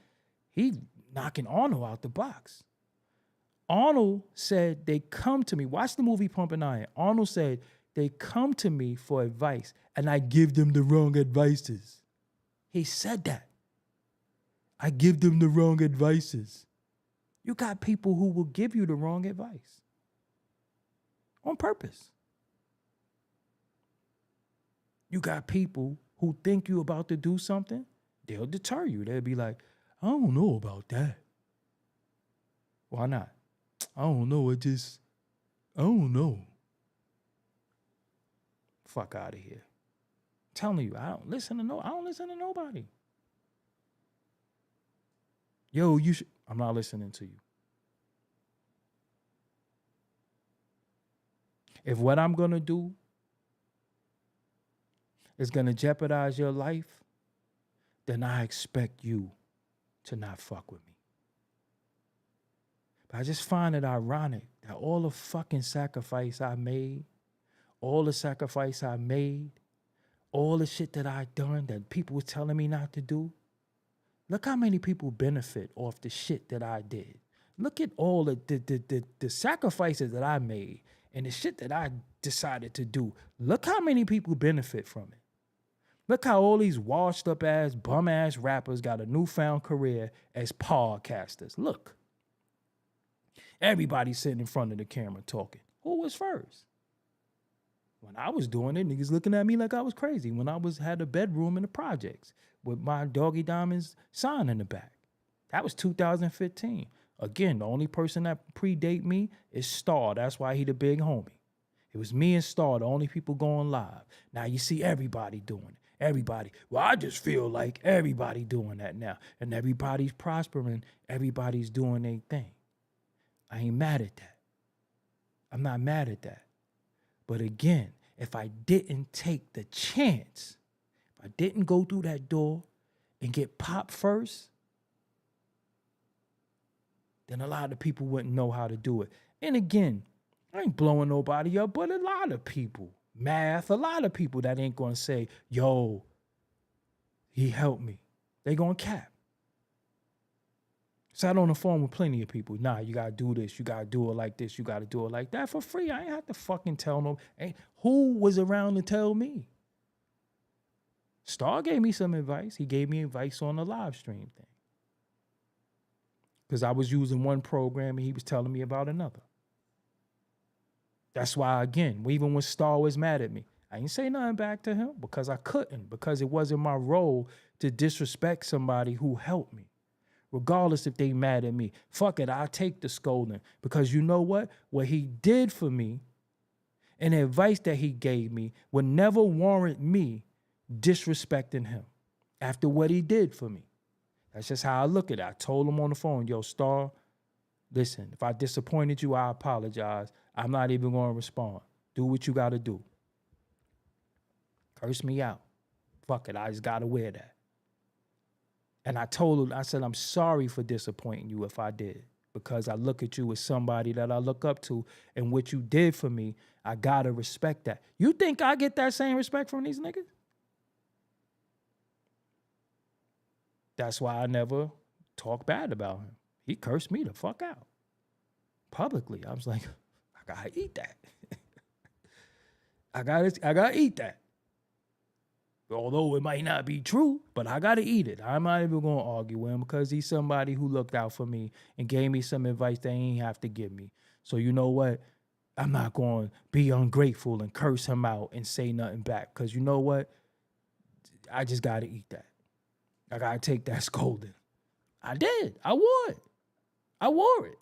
he knocking Arnold out the box. Arnold said they come to me. Watch the movie Pumping Iron. Arnold said they come to me for advice and I give them the wrong advices. He said that. I give them the wrong advices. You got people who will give you the wrong advice on purpose. You got people who think you about to do something, they'll deter you. They'll be like, I don't know about that. Why not? I don't know. I don't know. Fuck out of here. I'm telling you, I don't listen to nobody. Yo, I'm not listening to you. If what I'm going to do is going to jeopardize your life, then I expect you to not fuck with me. But I just find it ironic that all the fucking sacrifice I made, all the sacrifice I made, all the shit that I done that people were telling me not to do, look how many people benefit off the shit that I did. Look at all the sacrifices that I made and the shit that I decided to do. Look how many people benefit from it. Look how all these washed up ass, bum ass rappers got a newfound career as podcasters. Look. Everybody sitting in front of the camera talking. Who was first? When I was doing it, niggas looking at me like I was crazy. When I had a bedroom in the projects with my Doggie Diamonds sign in the back. That was 2015. Again, the only person that predate me is Star. That's why he the big homie. It was me and Star, the only people going live. Now you see everybody doing it. Everybody. Well, I just feel like everybody doing that now. And everybody's prospering. Everybody's doing their thing. I ain't mad at that. I'm not mad at that. But again, if I didn't take the chance, if I didn't go through that door and get popped first, then a lot of people wouldn't know how to do it. And again, I ain't blowing nobody up, but a lot of people, a lot of people that ain't going to say, yo, he helped me. They going to cap. Sat on the phone with plenty of people. Nah, you got to do this. You got to do it like this. You got to do it like that for free. I ain't have to fucking tell no. Who was around to tell me? Star gave me some advice. He gave me advice on the live stream thing. Because I was using one program and he was telling me about another. That's why, again, even when Star was mad at me, I ain't say nothing back to him because I couldn't, because it wasn't my role to disrespect somebody who helped me. Regardless if they mad at me. Fuck it, I'll take the scolding. Because you know what? What he did for me and the advice that he gave me would never warrant me disrespecting him after what he did for me. That's just how I look at it. I told him on the phone, yo, Star, listen, if I disappointed you, I apologize. I'm not even going to respond. Do what you got to do. Curse me out. Fuck it, I just got to wear that. And I told him, I said, I'm sorry for disappointing you if I did, because I look at you as somebody that I look up to, and what you did for me, I got to respect that. You think I get that same respect from these niggas? That's why I never talk bad about him. He cursed me the fuck out publicly. I was like, I got to eat that. I got to eat that. Although it might not be true, but I got to eat it. I'm not even going to argue with him because he's somebody who looked out for me and gave me some advice they ain't have to give me. So you know what? I'm not going to be ungrateful and curse him out and say nothing back because you know what? I just got to eat that. I got to take that scolding. I did. I wore it. I wore it.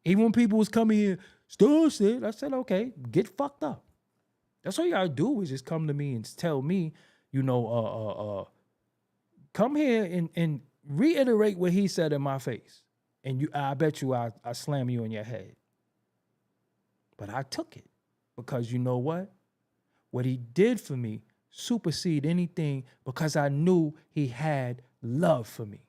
Even when people was coming here, still shit, I said, okay, get fucked up. That's all you gotta do is just come to me and tell me, come here and reiterate what he said in my face. And I bet you I slam you in your head. But I took it because you know what? What he did for me supersede anything because I knew he had love for me.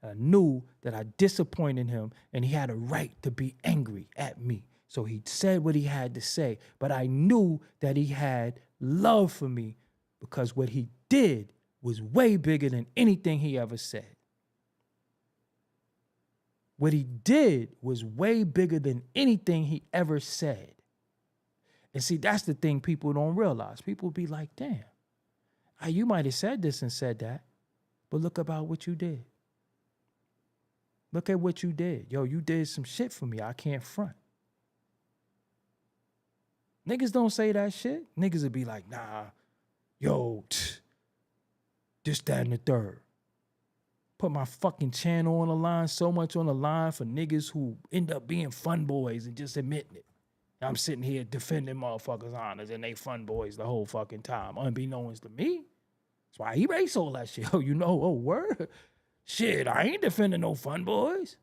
I knew that I disappointed him and he had a right to be angry at me. So he said what he had to say, but I knew that he had love for me because what he did was way bigger than anything he ever said. What he did was way bigger than anything he ever said. And see, that's the thing people don't realize. People be like, damn, you might have said this and said that, but look about what you did. Look at what you did. Yo, you did some shit for me. I can't front. Niggas don't say that shit. Niggas would be like, nah, yo, this, that, and the third. Put my fucking channel on the line, so much on the line for niggas who end up being fun boys and just admitting it. I'm sitting here defending motherfuckers' honors and they fun boys the whole fucking time, unbeknownst to me. That's why he erased all that shit. Oh, word? Shit, I ain't defending no fun boys.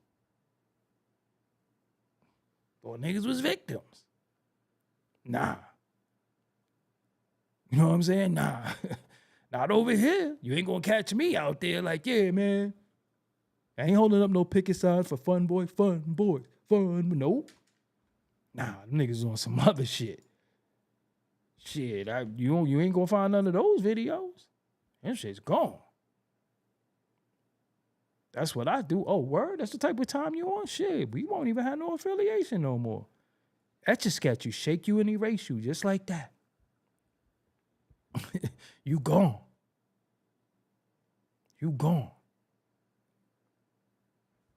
Well, niggas was victims. Nah. You know what I'm saying? Nah. Not over here. You ain't gonna catch me out there like, yeah, man. I ain't holding up no picket signs for fun boys. Nope. Nah, niggas on some other shit. Shit, you ain't gonna find none of those videos. That shit's gone. That's what I do. Oh, word? That's the type of time you on? Shit, we won't even have no affiliation no more. Etch-a-sketch you, shake you and erase you, just like that. You gone. You gone.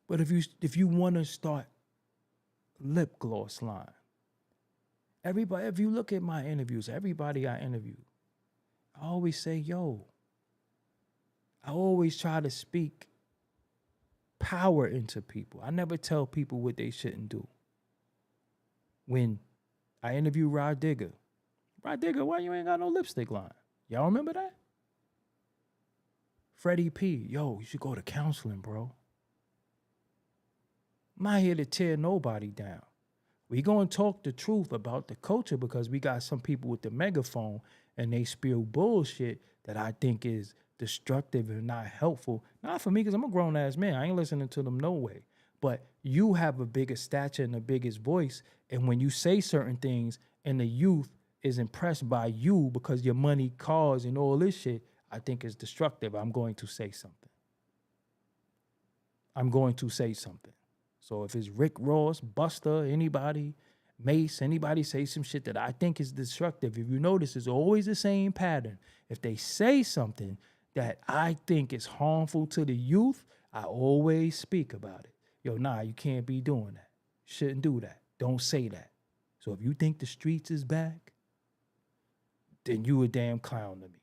But if you want to start lip gloss line, everybody, if you look at my interviews, everybody I interview, I always say, yo, I always try to speak power into people. I never tell people what they shouldn't do. When I interview Rod Digger, why you ain't got no lipstick line? Y'all remember that? Freddie P, yo, you should go to counseling, bro. I'm not here to tear nobody down. We gonna talk the truth about the culture because we got some people with the megaphone and they spew bullshit that I think is destructive and not helpful. Not for me, because I'm a grown-ass man. I ain't listening to them no way. But you have a bigger stature and the biggest voice, and when you say certain things and the youth is impressed by you because your money, cars, and all this shit, I think is destructive. I'm going to say something. So if it's Rick Ross, Buster, anybody, Mace, anybody say some shit that I think is destructive, if you notice, it's always the same pattern. If they say something that I think is harmful to the youth, I always speak about it. Yo, nah, you can't be doing that. Shouldn't do that. Don't say that. So if you think the streets is back, then you a damn clown to me.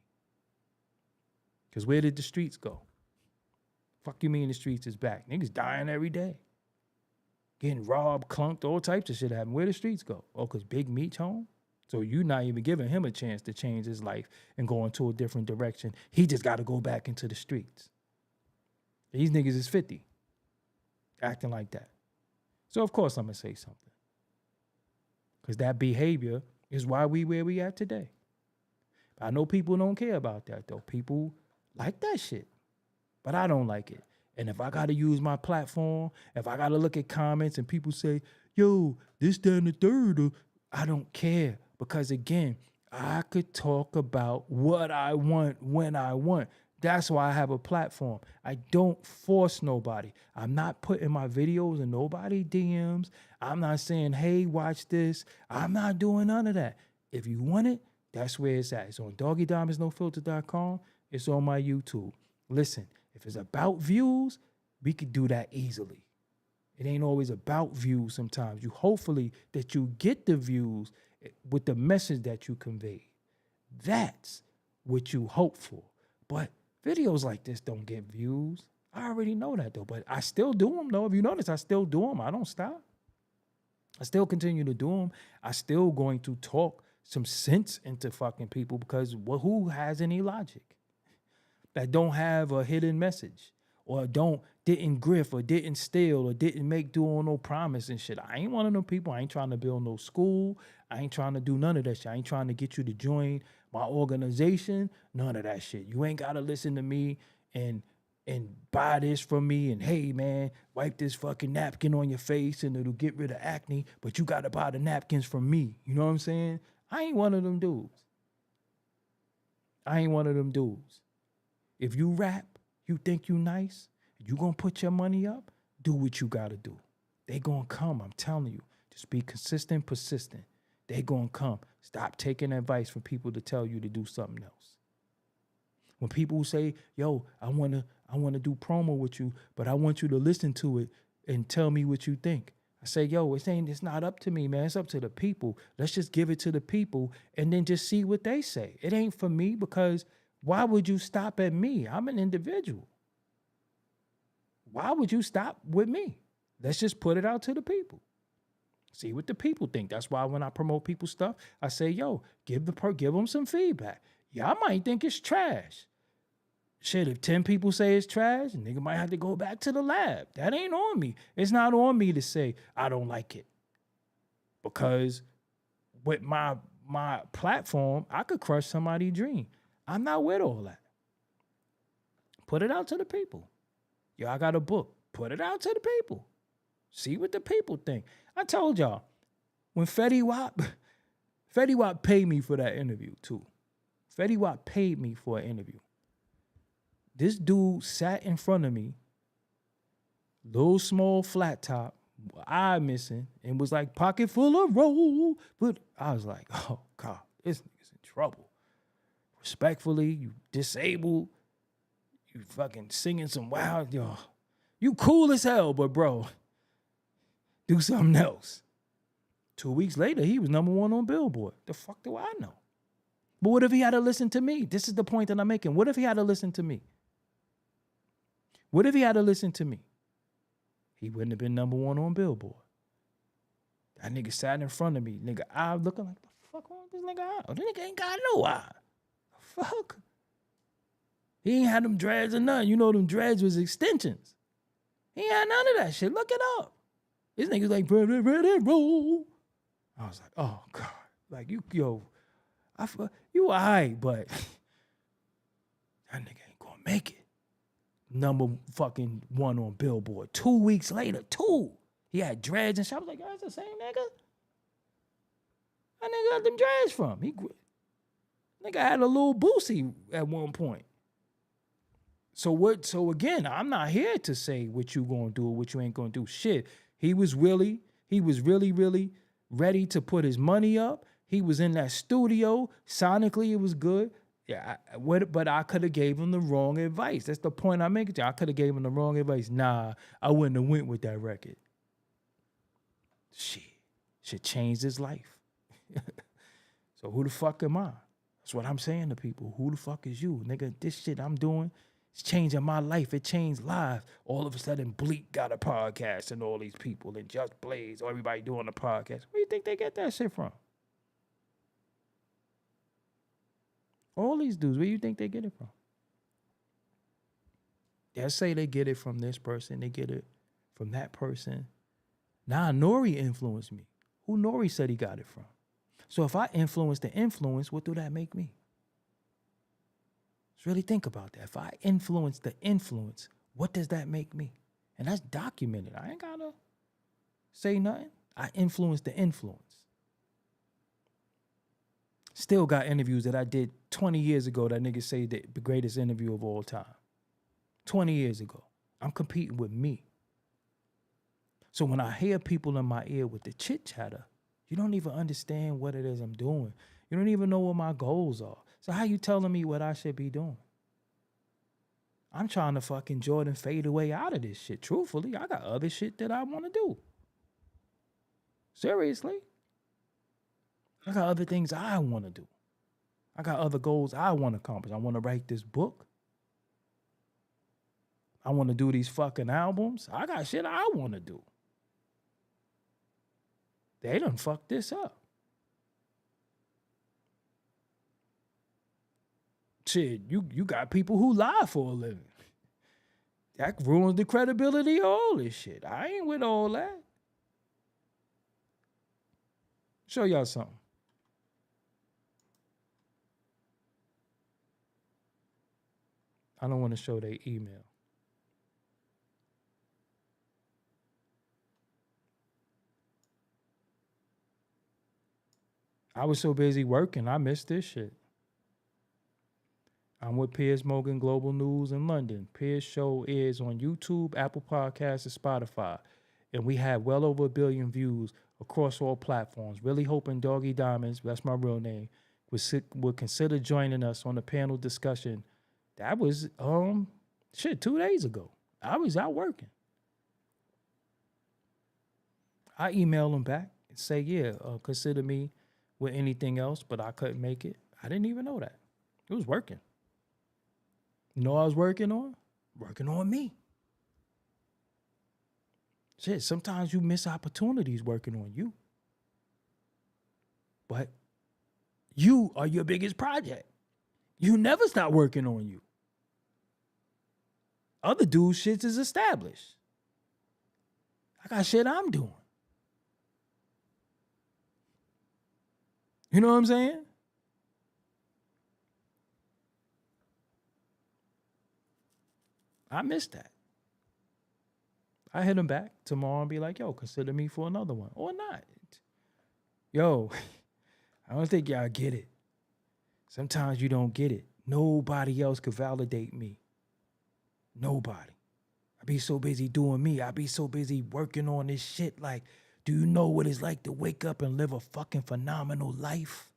Because where did the streets go? Fuck you mean the streets is back? Niggas dying every day. Getting robbed, clunked, all types of shit happen. Where the streets go? Oh, because Big Meat's home? So you not even giving him a chance to change his life and go into a different direction. He just got to go back into the streets. These niggas is 50, acting like that. So of course I'm going to say something. Because that behavior is why we where we at today. I know people don't care about that, though. People like that shit. But I don't like it. And if I got to use my platform, if I got to look at comments and people say, yo, this, that, and the third, I don't care. Because, again, I could talk about what I want when I want. That's why I have a platform. I don't force nobody. I'm not putting my videos in nobody's DMs. I'm not saying, hey, watch this. I'm not doing none of that. If you want it, That's where it's at. It's on doggiediamondsnofilter.com. It's on my YouTube. Listen, if it's about views, we could do that easily. It ain't always about views sometimes. You hopefully that you get the views with the message that you convey. That's what you hope for. But videos like this don't get views. I already know that though, but I still do them though. If you notice, I still do them. I don't stop. I still continue to do them. I still going to talk some sense into fucking people because who has any logic that don't have a hidden message or didn't grift or didn't steal or didn't make do on no promise and shit. I ain't one of them people. I ain't trying to build no school. I ain't trying to do none of that shit. I ain't trying to get you to join my organization. None of that shit. You ain't got to listen to me and buy this from me and, hey, man, wipe this fucking napkin on your face and it'll get rid of acne, but you got to buy the napkins from me. You know what I'm saying? I ain't one of them dudes. I ain't one of them dudes. If you rap, you think you nice, you going to put your money up, do what you got to do. They going to come, I'm telling you. Just be consistent, persistent. They going to come. Stop taking advice from people to tell you to do something else. When people say, yo, I want to do promo with you, but I want you to listen to it and tell me what you think. I say, yo, it's not up to me, man. It's up to the people. Let's just give it to the people and then just see what they say. It ain't for me because why would you stop at me? I'm an individual. Why would you stop with me? Let's just put it out to the people. See what the people think. That's why when I promote people's stuff, I say, yo, give them some feedback. Y'all might think it's trash. Shit, if 10 people say it's trash, a nigga might have to go back to the lab. That ain't on me. It's not on me to say I don't like it. Because with my platform, I could crush somebody's dream. I'm not with all that. Put it out to the people. Yo, I got a book. Put it out to the people. See what the people think. I told y'all, when Fetty Wap paid me for that interview too. Fetty Wap paid me for an interview. This dude sat in front of me, little small flat top, eye missing, and was like, pocket full of roll. But I was like, oh God, this nigga's in trouble. Respectfully, you disabled, you fucking singing some wild, yo. You cool as hell, but bro, do something else. 2 weeks later, he was number 1 on Billboard. The fuck do I know? But what if he had to listen to me? This is the point that I'm making. What if he had to listen to me? What if he had to listen to me? He wouldn't have been number 1 on Billboard. That nigga sat in front of me. Nigga, I looking like, the fuck wrong with this nigga eye? Oh, this nigga ain't got no eye. The fuck? He ain't had them dreads or nothing. You know them dreads was extensions. He ain't had none of that shit. Look it up. This nigga's like, ready, roll. I was like, oh, God. Like, you all right, but that nigga ain't gonna make it. Number fucking 1 on Billboard. 2 weeks later, he had dreads and shit. I was like, that's the same nigga. That nigga got them dreads from. Nigga had a little boosie at one point. So again, I'm not here to say what you gonna do or what you ain't gonna do. Shit, he was really, really ready to put his money up. He was in that studio. Sonically, it was good. Yeah, but I could have gave him the wrong advice. That's the point I'm making. I could have gave him the wrong advice. Nah, I wouldn't have went with that record. Shit changed his life. So who the fuck am I? That's what I'm saying to people. Who the fuck is you? Nigga, this shit I'm doing, it's changing my life. It changed lives. All of a sudden, Bleak got a podcast and all these people, and Just Blaze, or everybody doing a podcast. Where do you think they get that shit from? All these dudes, where do you think they get it from? They say they get it from this person. They get it from that person. Nah, Nori influenced me. Who Nori said he got it from? So if I influence the influence, what do that make me? Let's really think about that. If I influence the influence, what does that make me? And that's documented. I ain't gotta say nothing. I influence the influence. Still got interviews that I did 20 years ago that niggas say the greatest interview of all time. 20 years ago. I'm competing with me. So when I hear people in my ear with the chit chatter, you don't even understand what it is I'm doing. You don't even know what my goals are. So how you telling me what I should be doing? I'm trying to fucking Jordan fade away out of this shit. Truthfully, I got other shit that I want to do. Seriously. I got other things I want to do. I got other goals I want to accomplish. I want to write this book. I want to do these fucking albums. I got shit I want to do. They done fucked this up. Shit, you got people who lie for a living. That ruins the credibility of all this shit. I ain't with all that. Show y'all something. I don't want to show their email. I was so busy working, I missed this shit. I'm with Pim Mogan Global News in London. Pim's show is on YouTube, Apple Podcasts, and Spotify. And we have well over 1 billion views across all platforms. Really hoping Doggie Diamonds, that's my real name, would consider joining us on the panel discussion. That was 2 days ago. I was out working. I emailed him back and say, yeah, consider me with anything else, but I couldn't make it. I didn't even know that. It was working. You know what I was working on? Working on me. Shit, sometimes you miss opportunities working on you. But you are your biggest project. You never stop working on you. Other dudes' shit is established. I got shit I'm doing. You know what I'm saying? I missed that. I hit him back tomorrow and be like, yo, consider me for another one. Or not. Yo, I don't think y'all get it. Sometimes you don't get it. Nobody else could validate me. Nobody. I be so busy doing me. I be so busy working on this shit. Like, do you know what it's like to wake up and live a fucking phenomenal life?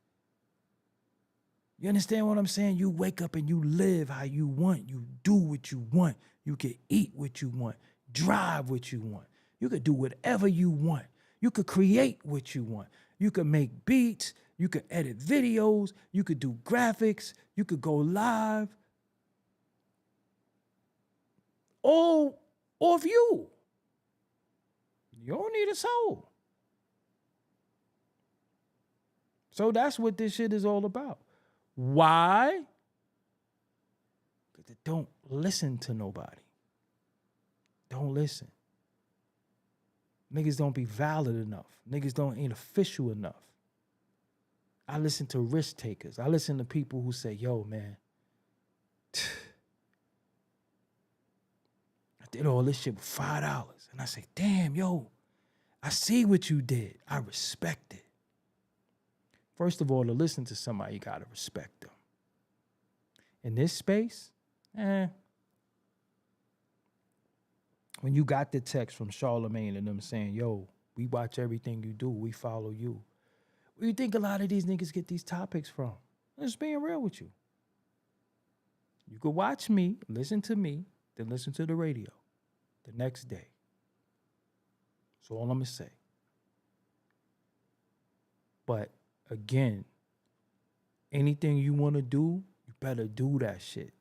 You understand what I'm saying? You wake up and you live how you want. You do what you want. You can eat what you want. Drive what you want. You could do whatever you want. You could create what you want. You could make beats. You could edit videos. You could do graphics. You could go live. All of you. You don't need a soul. So that's what this shit is all about. Why? Because they don't listen to nobody. Don't listen. Niggas don't be valid enough. Niggas ain't official enough. I listen to risk takers. I listen to people who say, yo, man, I did all this shit with $5. And I say, damn, yo, I see what you did. I respect it. First of all, to listen to somebody, you gotta respect them. In this space, when you got the text from Charlemagne and them saying, yo, we watch everything you do, we follow you. Where you think a lot of these niggas get these topics from? I'm just being real with you. You could watch me, listen to me, then listen to the radio the next day. That's all I'm gonna say. But again, anything you want to do, you better do that shit.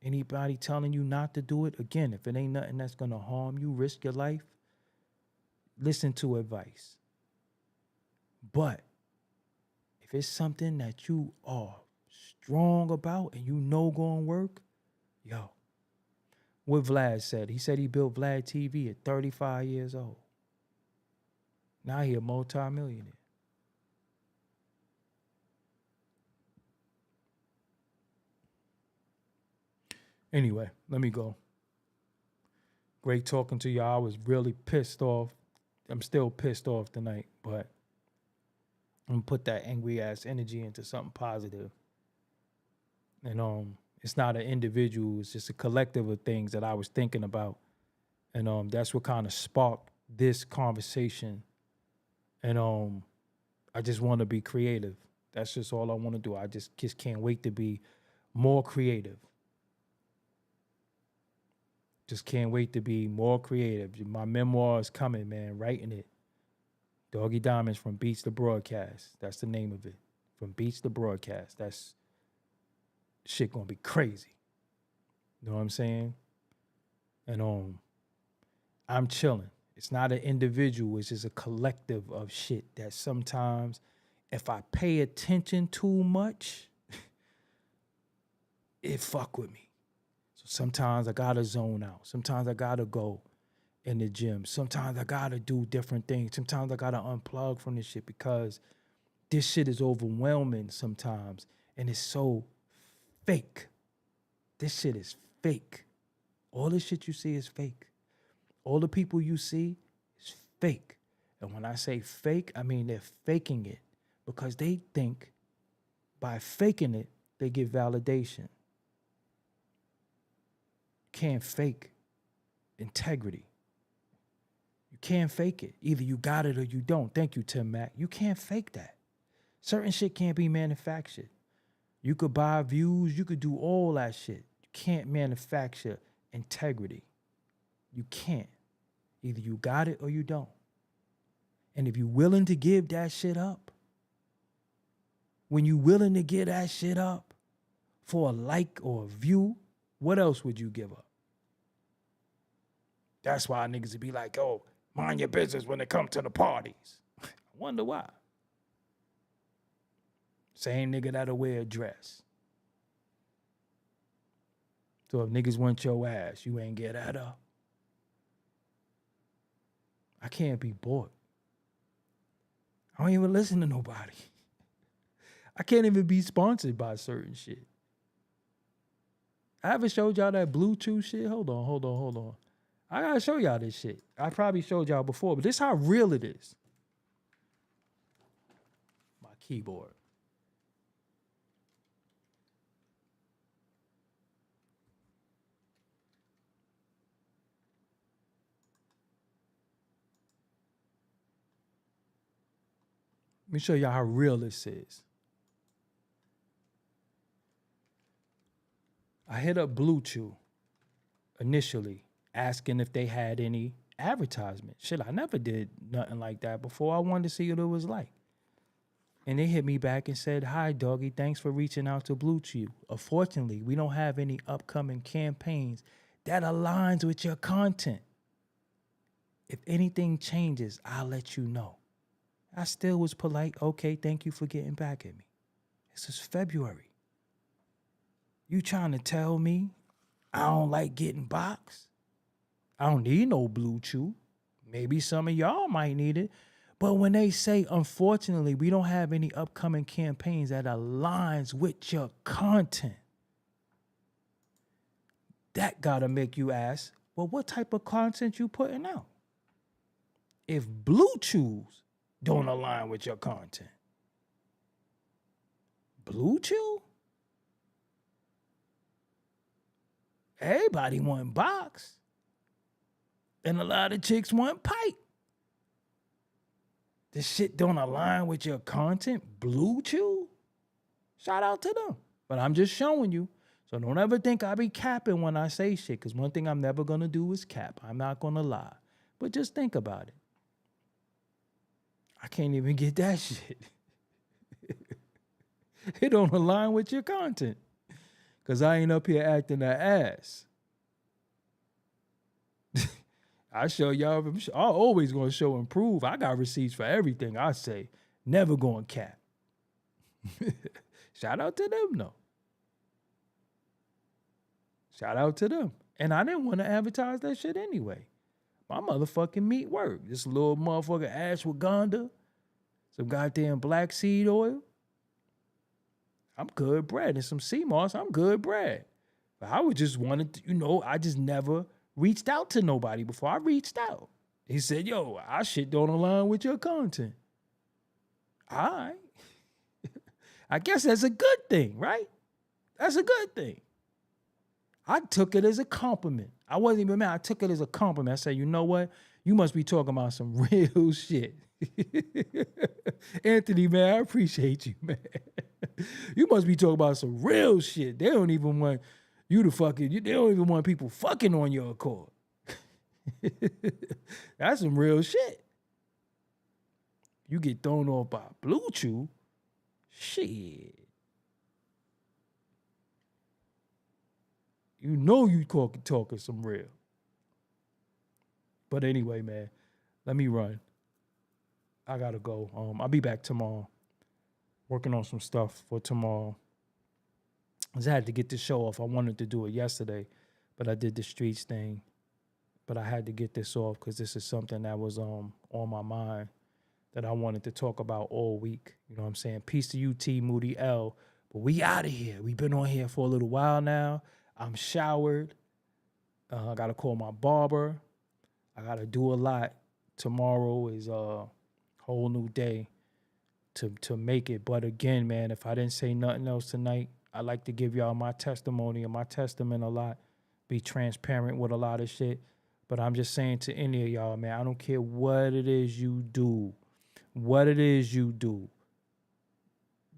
Anybody telling you not to do it, again, if it ain't nothing that's going to harm you, risk your life, listen to advice. But if it's something that you are strong about and you know going to work, yo, what Vlad said, he said he built Vlad TV at 35 years old. Now he a multi-millionaire. Anyway, let me go. Great talking to y'all. I was really pissed off. I'm still pissed off tonight, but I'm gonna put that angry ass energy into something positive. And it's not an individual, it's just a collective of things that I was thinking about. And that's what kind of sparked this conversation. And I just want to be creative. That's just all I want to do. I just can't wait to be more creative. Just can't wait to be more creative. My memoir is coming, man. Writing it. Doggie Diamonds from Beats to Broadcast. That's the name of it. From Beats to Broadcast. That's shit gonna be crazy. You know what I'm saying? And I'm chilling. It's not an individual, it's just a collective of shit that sometimes if I pay attention too much, it fuck with me. So sometimes I gotta zone out. Sometimes I gotta go in the gym. Sometimes I gotta do different things. Sometimes I gotta unplug from this shit because this shit is overwhelming sometimes. And it's so fake. This shit is fake. All the shit you see is fake. All the people you see is fake. And when I say fake, I mean they're faking it because they think by faking it, they get validation. You can't fake integrity. You can't fake it. Either you got it or you don't. Thank you, Tim Mack. You can't fake that. Certain shit can't be manufactured. You could buy views. You could do all that shit. You can't manufacture integrity. You can't. Either you got it or you don't. And if you're willing to give that shit up, when you're willing to give that shit up for a like or a view, what else would you give up? That's why niggas would be like, oh, mind your business when it comes to the parties. I wonder why. Same nigga that'll wear a dress. So if niggas want your ass, you ain't get that up. I can't be bought. I don't even listen to nobody. I can't even be sponsored by certain shit. I haven't showed y'all that Bluetooth shit. Hold on. I gotta show y'all this shit. I probably showed y'all before, but this is how real it is. My keyboard. Let me show y'all how real this is. I hit up Bluetooth initially, asking if they had any advertisement. Shit, I never did nothing like that before. I wanted to see what it was like. And they hit me back and said, hi, Doggy, thanks for reaching out to Bluetooth. Unfortunately, we don't have any upcoming campaigns that aligns with your content. If anything changes, I'll let you know. I still was polite. Okay, thank you for getting back at me. This is February. You trying to tell me I don't like getting boxed? I don't need no Bluetooth. Maybe some of y'all might need it. But when they say, unfortunately, we don't have any upcoming campaigns that aligns with your content, that gotta make you ask, well, what type of content you putting out? If Bluetooth don't align with your content. Bluetooth? Everybody want box. And a lot of chicks want pipe. This shit don't align with your content. Bluetooth? Shout out to them. But I'm just showing you. So don't ever think I be capping when I say shit. Because one thing I'm never going to do is cap. I'm not going to lie. But just think about it. I can't even get that shit. It don't align with your content. Because I ain't up here acting that ass. I show y'all, I'm always going to show and prove. I got receipts for everything I say. Never going cap. Shout out to them, though. Shout out to them. And I didn't want to advertise that shit anyway. My motherfucking meat work. This little motherfucker ashwagandha, some goddamn black seed oil. I'm good bread. And some sea moss, I'm good bread. But I would just wanted to, I just never reached out to nobody before. I reached out. He said, yo, our shit don't align with your content. All right. I guess that's a good thing, right? That's a good thing. I took it as a compliment. I wasn't even mad. I took it as a compliment. I said, you know what? You must be talking about some real shit. Anthony, man, I appreciate you, man. You must be talking about some real shit. They don't even want you to fucking, they don't even want people fucking on your accord. That's some real shit. You get thrown off by Blue Chew, shit. You know you talking some real. But anyway, man, let me run. I gotta go. I'll be back tomorrow. Working on some stuff for tomorrow. I had to get this show off. I wanted to do it yesterday, but I did the streets thing. But I had to get this off because this is something that was on my mind that I wanted to talk about all week. You know what I'm saying? Peace to you, T. Moody L. But we out of here. We've been on here for a little while now. I'm showered. I got to call my barber. I got to do a lot. Tomorrow is a whole new day to make it. But again, man, if I didn't say nothing else tonight, I like to give y'all my testimony and my testament a lot. Be transparent with a lot of shit. But I'm just saying to any of y'all, man, I don't care what it is you do. What it is you do.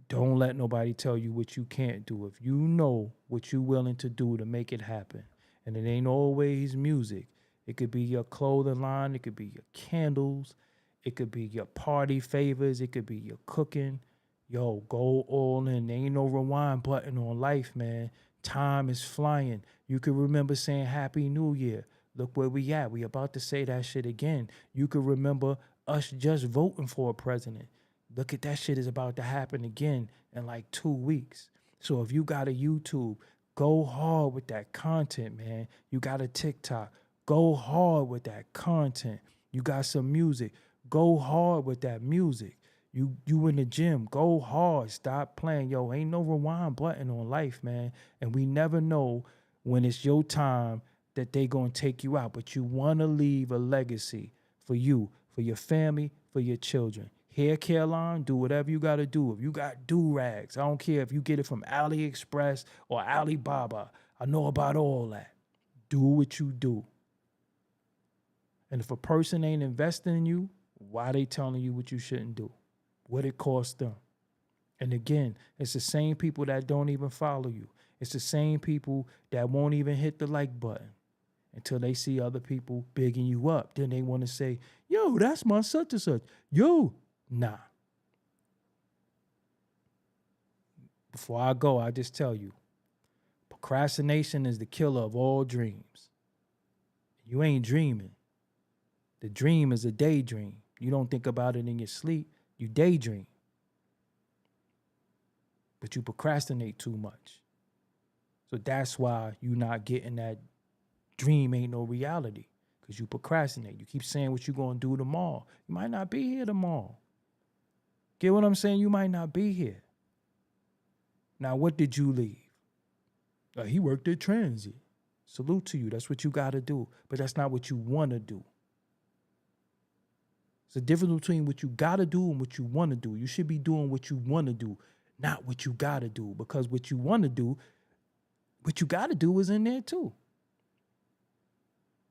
Don't let nobody tell you what you can't do. If you know what you're willing to do to make it happen, and it ain't always music. It could be your clothing line. It could be your candles. It could be your party favors. It could be your cooking. Yo, go all in. There ain't no rewind button on life, man. Time is flying. You can remember saying Happy New Year. Look where we at. We about to say that shit again. You can remember us just voting for a president. Look at that shit is about to happen again in like 2 weeks. So if you got a YouTube, go hard with that content, man. You got a TikTok, go hard with that content. You got some music, go hard with that music. You in the gym, go hard, stop playing. Yo, ain't no rewind button on life, man. And we never know when it's your time that they gonna take you out. But you wanna leave a legacy for you, for your family, for your children. Hair care line, do whatever you got to do. If you got do-rags, I don't care if you get it from AliExpress or Alibaba. I know about all that. Do what you do. And if a person ain't investing in you, why they telling you what you shouldn't do? What it costs them? And again, it's the same people that don't even follow you. It's the same people that won't even hit the like button until they see other people bigging you up. Then they want to say, yo, that's my such and such. Yo, nah. Before I go, I just tell you, procrastination is the killer of all dreams. You ain't dreaming. The dream is a daydream. You don't think about it in your sleep. You daydream. But you procrastinate too much. So that's why you're not getting that dream ain't no reality. Because you procrastinate. You keep saying what you're going to do tomorrow. You might not be here tomorrow. Get what I'm saying? You might not be here. Now, what did you leave? He worked at Transit. Salute to you. That's what you got to do. But that's not what you want to do. It's a difference between what you got to do and what you want to do. You should be doing what you want to do, not what you got to do. Because what you want to do, what you got to do is in there too.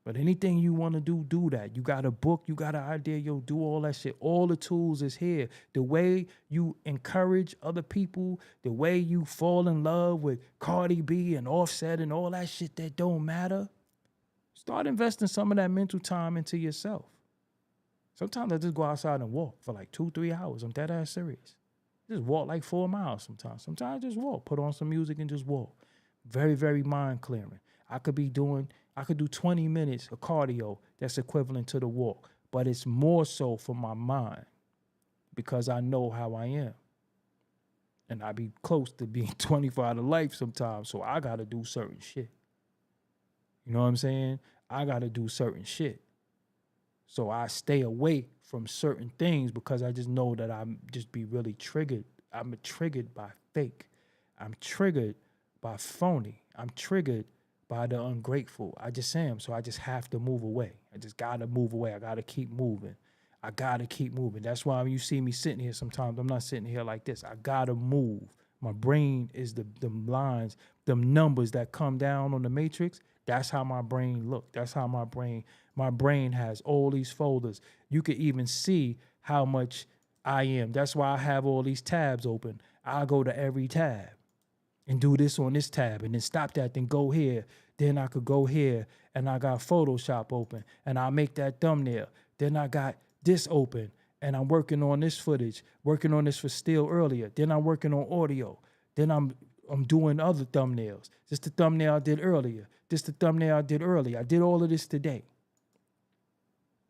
But anything you want to do that. You got a book, you got an idea, yo, do all that shit. All the tools is here. The way you encourage other people, the way you fall in love with Cardi B and Offset and all that shit that don't matter. Start investing some of that mental time into yourself. Sometimes I just go outside and walk for like 2-3 hours. I'm dead ass serious. Just walk like 4 miles sometimes. Sometimes I just walk, put on some music and just walk. Very, very mind clearing. I could do 20 minutes of cardio that's equivalent to the walk, but it's more so for my mind because I know how I am. And I be close to being 25 to life sometimes, so I got to do certain shit. You know what I'm saying? I got to do certain shit. So I stay away from certain things because I just know that I'm just be really triggered. I'm triggered by fake. I'm triggered by phony. I'm triggered by the ungrateful. I just am. So I just have to move away. I just got to move away. I got to keep moving. I got to keep moving. That's why when you see me sitting here sometimes, I'm not sitting here like this. I got to move. My brain is the lines, them numbers that come down on the matrix. That's how my brain look. That's how my brain has all these folders. You could even see how much I am. That's why I have all these tabs open. I go to every tab and do this on this tab and then stop that, then go here. Then I could go here and I got Photoshop open and I'll make that thumbnail. Then I got this open and I'm working on this footage, working on this for still earlier. Then I'm working on audio. Then I'm doing other thumbnails. This the thumbnail I did earlier. This the thumbnail I did earlier. I did all of this today.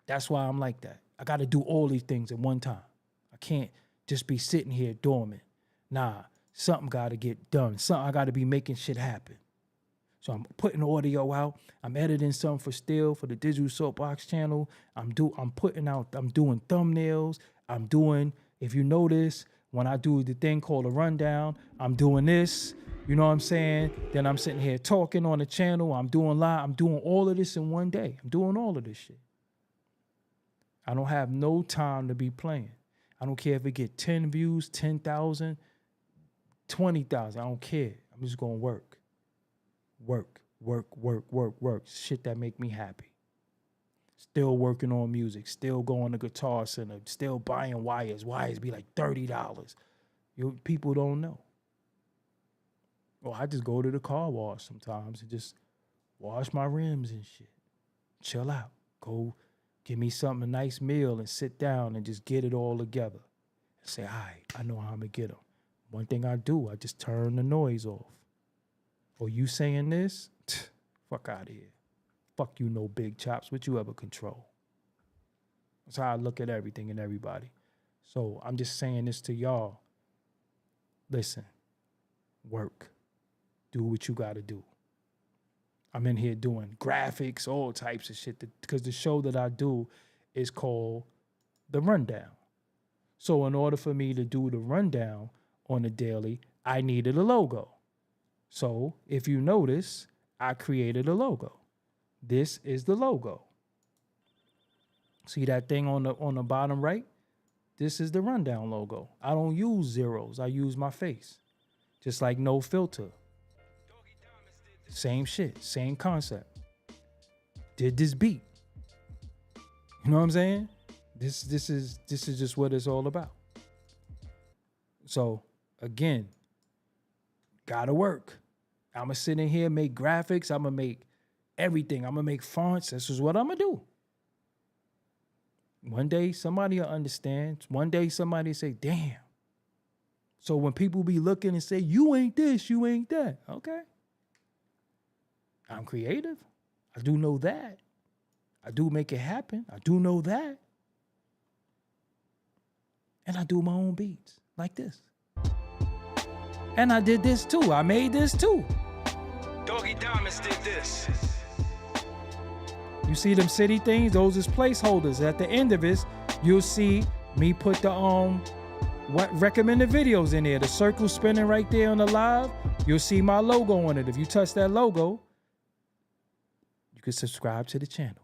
That's why I'm like that. I got to do all these things at one time. I can't just be sitting here dormant. Nah, something got to get done. Something I got to be making shit happen. So I'm putting audio out. I'm editing something for still for the Digital Soapbox channel. I'm doing thumbnails. I'm doing, if you notice, when I do the thing called a rundown, I'm doing this. You know what I'm saying? Then I'm sitting here talking on the channel. I'm doing live. I'm doing all of this in one day. I'm doing all of this shit. I don't have no time to be playing. I don't care if it get 10 views, 10,000, 20,000. I don't care. I'm just going to work. Work. Shit that make me happy. Still working on music. Still going to Guitar Center. Still buying wires. Wires be like $30. People don't know. Well, I just go to the car wash sometimes and just wash my rims and shit. Chill out. Go give me something, a nice meal, and sit down and just get it all together. And say, all right, I know how I'm going to get them. One thing I do, I just turn the noise off. Or you saying this? Fuck out of here. Fuck you, no big chops. What you ever control? That's how I look at everything and everybody. So I'm just saying this to y'all. Listen, work. Do what you got to do. I'm in here doing graphics, all types of shit, because the show that I do is called The Rundown. So in order for me to do the rundown on the daily, I needed a logo. So if you notice, I created a logo. This is the logo. See that thing on the bottom right? This is the rundown logo. I don't use zeros. I use my face. Just like No Filter. Same shit, same concept. Did this beat. You know what I'm saying? This is just what it's all about. So again, gotta work. I'ma sit in here, make graphics, I'ma make everything. I'ma make fonts. This is what I'ma do. One day somebody will understand. One day somebody say, damn. So when people be looking and say, you ain't this, you ain't that. Okay. I'm creative. I do know that. I do make it happen. I do know that. And I do my own beats like this. And I did this too. I made this too. Doggie Diamonds did this. You see them city things? Those is placeholders. At the end of this, you'll see me put the what recommended videos in there. The circle spinning right there on the live. You'll see my logo on it. If you touch that logo, you can subscribe to the channel.